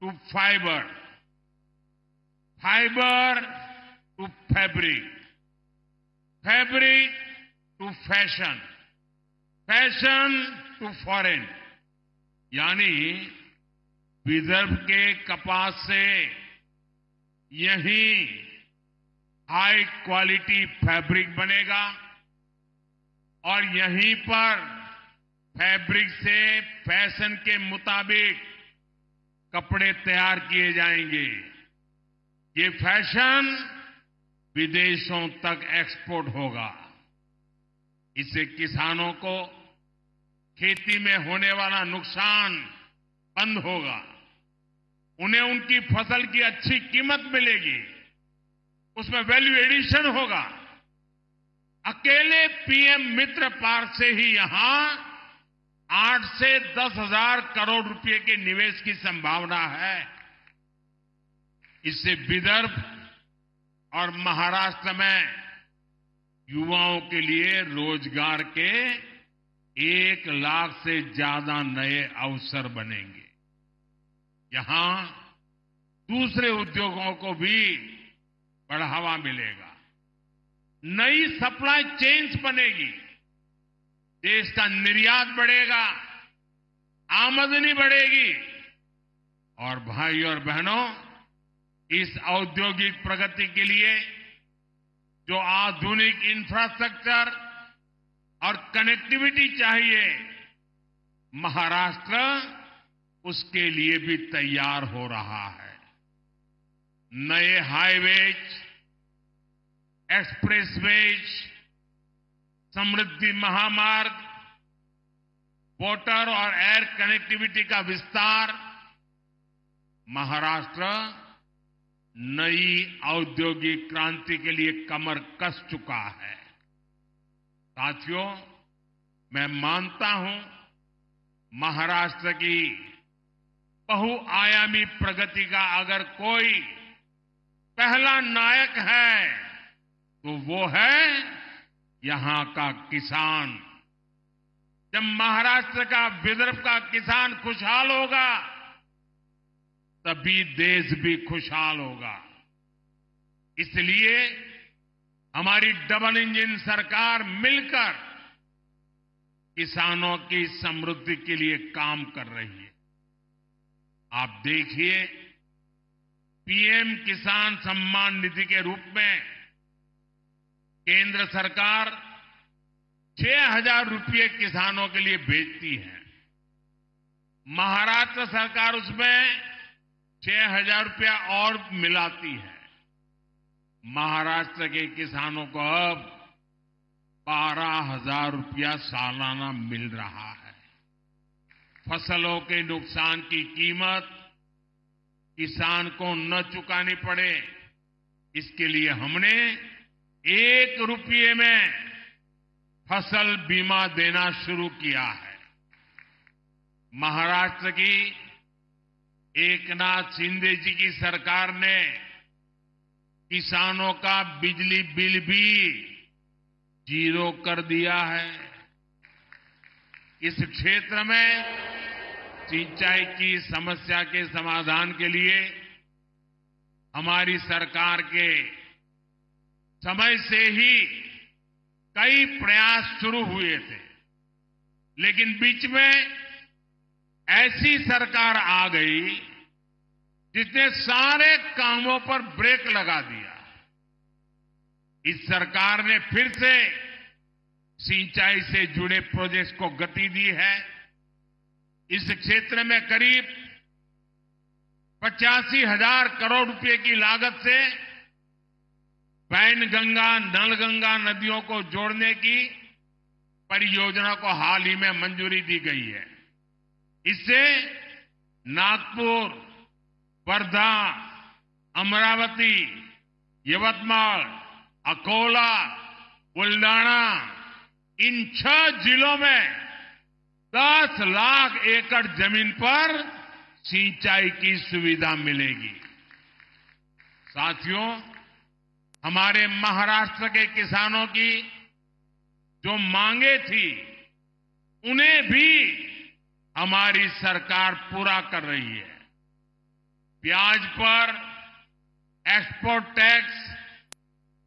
to fibre, fibre to fabric, fabric to fashion, fashion to foreign. यानी विदर्भ के कपास से यही हाई क्वालिटी फैब्रिक बनेगा और यहीं पर फैब्रिक से फैशन के मुताबिक कपड़े तैयार किए जाएंगे। ये फैशन विदेशों तक एक्सपोर्ट होगा। इससे किसानों को खेती में होने वाला नुकसान बंद होगा, उन्हें उनकी फसल की अच्छी कीमत मिलेगी, उसमें वैल्यू एडिशन होगा। अकेले पीएम मित्र पार्क से ही यहां 8 से 10 हजार करोड़ रुपए के निवेश की संभावना है। इससे विदर्भ और महाराष्ट्र में युवाओं के लिए रोजगार के 1 लाख से ज्यादा नए अवसर बनेंगे। यहां दूसरे उद्योगों को भी बढ़ावा मिलेगा। नई सप्लाई चेन्स बनेगी, देश का निर्यात बढ़ेगा, आमदनी बढ़ेगी। और भाई और बहनों, इस औद्योगिक प्रगति के लिए जो आधुनिक इंफ्रास्ट्रक्चर और कनेक्टिविटी चाहिए, महाराष्ट्र उसके लिए भी तैयार हो रहा है। नए हाईवेज, एक्सप्रेसवेज, समृद्धि महामार्ग, वाटर और एयर कनेक्टिविटी का विस्तार, महाराष्ट्र नई औद्योगिक क्रांति के लिए कमर कस चुका है। साथियों, मैं मानता हूं महाराष्ट्र की बहुआयामी प्रगति का अगर कोई पहला नायक है तो वो है यहां का किसान। जब महाराष्ट्र का, विदर्भ का किसान खुशहाल होगा तभी देश भी खुशहाल होगा। इसलिए हमारी डबल इंजन सरकार मिलकर किसानों की समृद्धि के लिए काम कर रही है। आप देखिए, पीएम किसान सम्मान निधि के रूप में केंद्र सरकार 6,000 रुपये किसानों के लिए भेजती है। महाराष्ट्र सरकार उसमें 6,000 रुपया और मिलाती है। महाराष्ट्र के किसानों को अब 12,000 रुपया सालाना मिल रहा है। फसलों के नुकसान की कीमत किसान को न चुकानी पड़े, इसके लिए हमने 1 रुपये में फसल बीमा देना शुरू किया है। महाराष्ट्र की एकनाथ शिंदे जी की सरकार ने किसानों का बिजली बिल भी 0 कर दिया है। इस क्षेत्र में सिंचाई की समस्या के समाधान के लिए हमारी सरकार के समय से ही कई प्रयास शुरू हुए थे, लेकिन बीच में ऐसी सरकार आ गई जिसने सारे कामों पर ब्रेक लगा दिया। इस सरकार ने फिर से सिंचाई से जुड़े प्रोजेक्ट्स को गति दी है। इस क्षेत्र में करीब 85,000 करोड़ रुपए की लागत से वैनगंगा, नलगंगा नदियों को जोड़ने की परियोजना को हाल ही में मंजूरी दी गई है। इससे नागपुर, वर्धा, अमरावती, यवतमाल, अकोला, बुल्डाना, इन 6 जिलों में 10 लाख एकड़ जमीन पर सिंचाई की सुविधा मिलेगी। साथियों, हमारे महाराष्ट्र के किसानों की जो मांगे थी, उन्हें भी हमारी सरकार पूरा कर रही है। प्याज पर एक्सपोर्ट टैक्स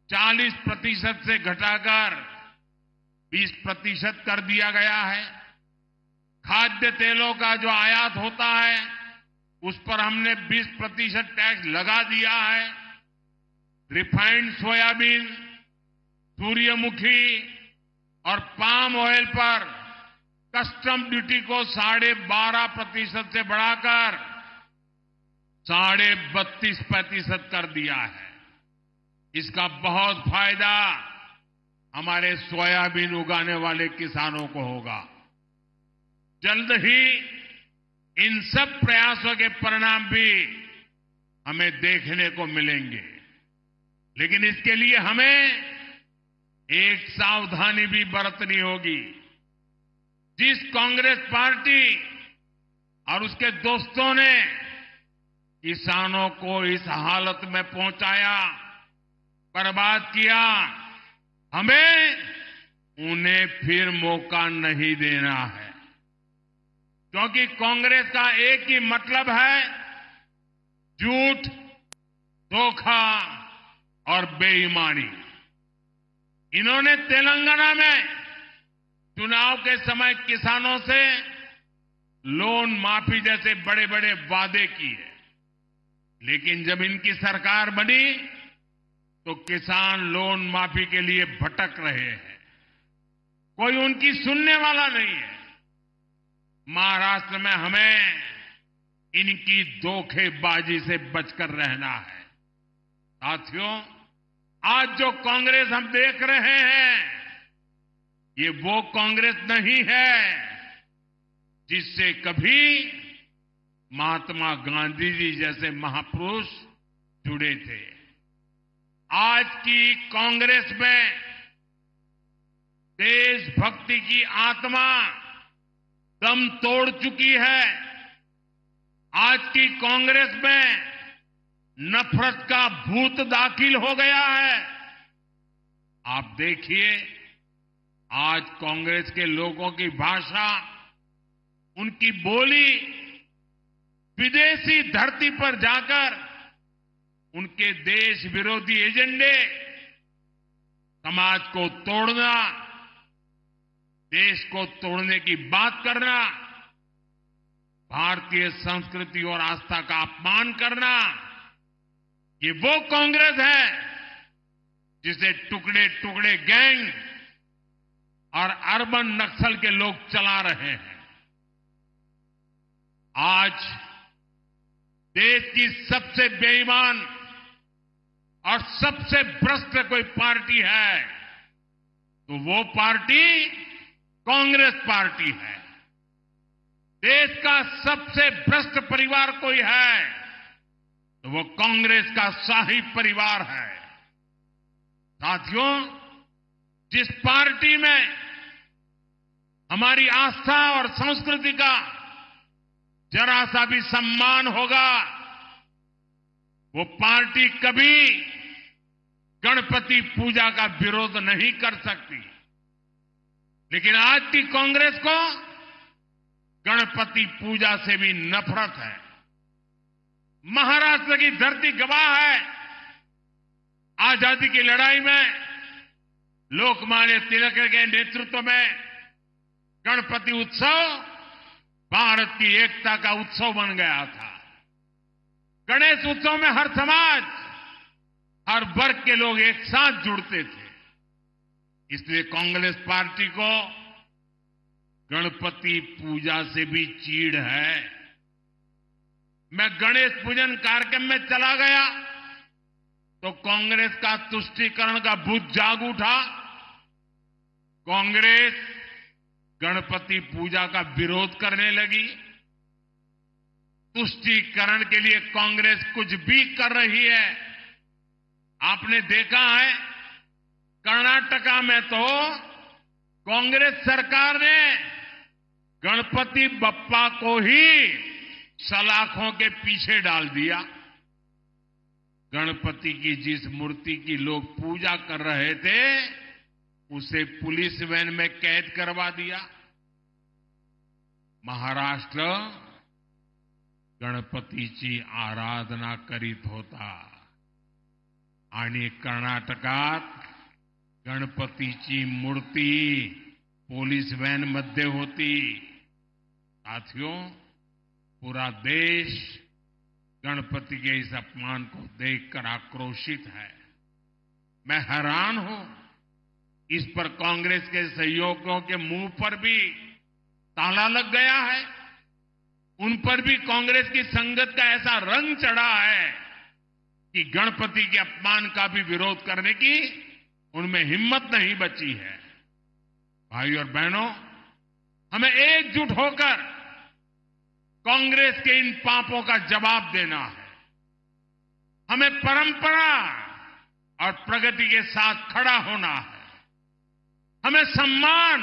40% से घटाकर 20% कर दिया गया है। खाद्य तेलों का जो आयात होता है, उस पर हमने 20% टैक्स लगा दिया है। रिफाइंड सोयाबीन, सूर्यमुखी और पाम ऑयल पर कस्टम ड्यूटी को 12.5% से बढ़ाकर 32.5% कर दिया है। इसका बहुत फायदा हमारे सोयाबीन उगाने वाले किसानों को होगा। जल्द ही इन सब प्रयासों के परिणाम भी हमें देखने को मिलेंगे, लेकिन इसके लिए हमें एक सावधानी भी बरतनी होगी। जिस कांग्रेस पार्टी और उसके दोस्तों ने किसानों को इस हालत में पहुंचाया, बर्बाद किया, हमें उन्हें फिर मौका नहीं देना है। क्योंकि कांग्रेस का एक ही मतलब है, झूठ, धोखा और बेईमानी। इन्होंने तेलंगाना में चुनाव के समय किसानों से लोन माफी जैसे बड़े बड़े वादे किए, लेकिन जब इनकी सरकार बनी तो किसान लोन माफी के लिए भटक रहे हैं। कोई उनकी सुनने वाला नहीं है। महाराष्ट्र में हमें इनकी धोखेबाजी से बचकर रहना है। साथियों, आज जो कांग्रेस हम देख रहे हैं, ये वो कांग्रेस नहीं है जिससे कभी महात्मा गांधी जी जैसे महापुरुष जुड़े थे। आज की कांग्रेस में देशभक्ति की आत्मा दम तोड़ चुकी है। आज की कांग्रेस में नफरत का भूत दाखिल हो गया है। आप देखिए, आज कांग्रेस के लोगों की भाषा, उनकी बोली विदेशी धरती पर जाकर उनके देश विरोधी एजेंडे, समाज को तोड़ना, देश को तोड़ने की बात करना, भारतीय संस्कृति और आस्था का अपमान करना, ये वो कांग्रेस है जिसे टुकड़े टुकड़े गैंग और अर्बन नक्सल के लोग चला रहे हैं। आज देश की सबसे बेईमान और सबसे भ्रष्ट कोई पार्टी है तो वो पार्टी कांग्रेस पार्टी है। देश का सबसे भ्रष्ट परिवार कोई है तो वो कांग्रेस का शाही परिवार है। साथियों, जिस पार्टी में हमारी आस्था और संस्कृति का जरा सा भी सम्मान होगा, वो पार्टी कभी गणपति पूजा का विरोध नहीं कर सकती। लेकिन आज की कांग्रेस को गणपति पूजा से भी नफरत है। महाराष्ट्र की धरती गवाह है, आजादी की लड़ाई में लोकमान्य तिलक के नेतृत्व में गणपति उत्सव भारत की एकता का उत्सव बन गया था। गणेश उत्सव में हर समाज, हर वर्ग के लोग एक साथ जुड़ते थे। इसलिए कांग्रेस पार्टी को गणपति पूजा से भी चीड़ है। मैं गणेश पूजन कार्यक्रम में चला गया तो कांग्रेस का तुष्टीकरण का भूत जाग उठा। कांग्रेस गणपति पूजा का विरोध करने लगी। तुष्टीकरण के लिए कांग्रेस कुछ भी कर रही है। आपने देखा है, कर्नाटका में तो कांग्रेस सरकार ने गणपति बप्पा को ही सलाखों के पीछे डाल दिया। गणपति की जिस मूर्ति की लोग पूजा कर रहे थे उसे पुलिस वैन में कैद करवा दिया। महाराष्ट्र गणपतीची आराधना करीत होता आणि कर्नाटकात गणपतीची मूर्ती पोलीस वैन मध्ये होती। साथियों, पूरा देश गणपति के इस अपमान को देखकर आक्रोशित है। मैं हैरान हूं, इस पर कांग्रेस के सहयोगियों के मुंह पर भी ताला लग गया है। उन पर भी कांग्रेस की संगत का ऐसा रंग चढ़ा है कि गणपति के अपमान का भी विरोध करने की उनमें हिम्मत नहीं बची है। भाई और बहनों, हमें एकजुट होकर कांग्रेस के इन पापों का जवाब देना है। हमें परंपरा और प्रगति के साथ खड़ा होना है। हमें सम्मान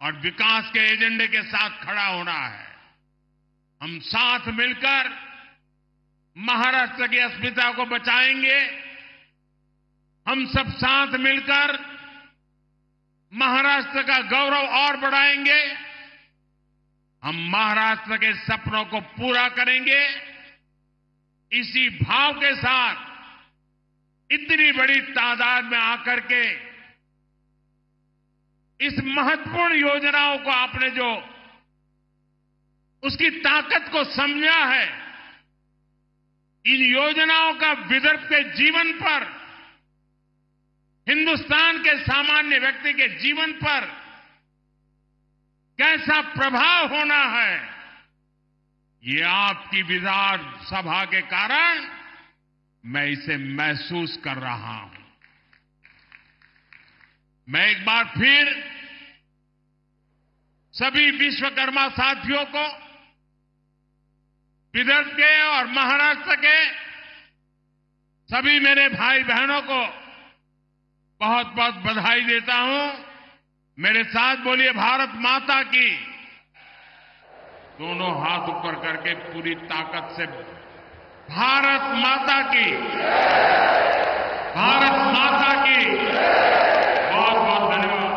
और विकास के एजेंडे के साथ खड़ा होना है। हम साथ मिलकर महाराष्ट्र की अस्मिता को बचाएंगे। हम सब साथ मिलकर महाराष्ट्र का गौरव और बढ़ाएंगे। हम महाराष्ट्र के सपनों को पूरा करेंगे। इसी भाव के साथ इतनी बड़ी तादाद में आकर के इस महत्वपूर्ण योजनाओं को आपने जो उसकी ताकत को समझा है, इन योजनाओं का विदर्भ के जीवन पर, हिंदुस्तान के सामान्य व्यक्ति के जीवन पर कैसा प्रभाव होना है, ये आपकी विधान सभा के कारण मैं इसे महसूस कर रहा हूं। मैं एक बार फिर सभी विश्वकर्मा साथियों को, विदर्भ के और महाराष्ट्र के सभी मेरे भाई बहनों को बहुत बहुत बधाई देता हूं। मेरे साथ बोलिए भारत माता की। दोनों हाथ ऊपर करके पूरी ताकत से भारत माता की, भारत माता की। बहुत बहुत धन्यवाद।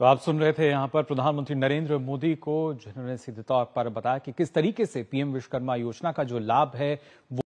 तो आप सुन रहे थे यहां पर प्रधानमंत्री नरेंद्र मोदी को, जिन्होंने सीधे तौर पर बताया कि किस तरीके से पीएम विश्वकर्मा योजना का जो लाभ है वो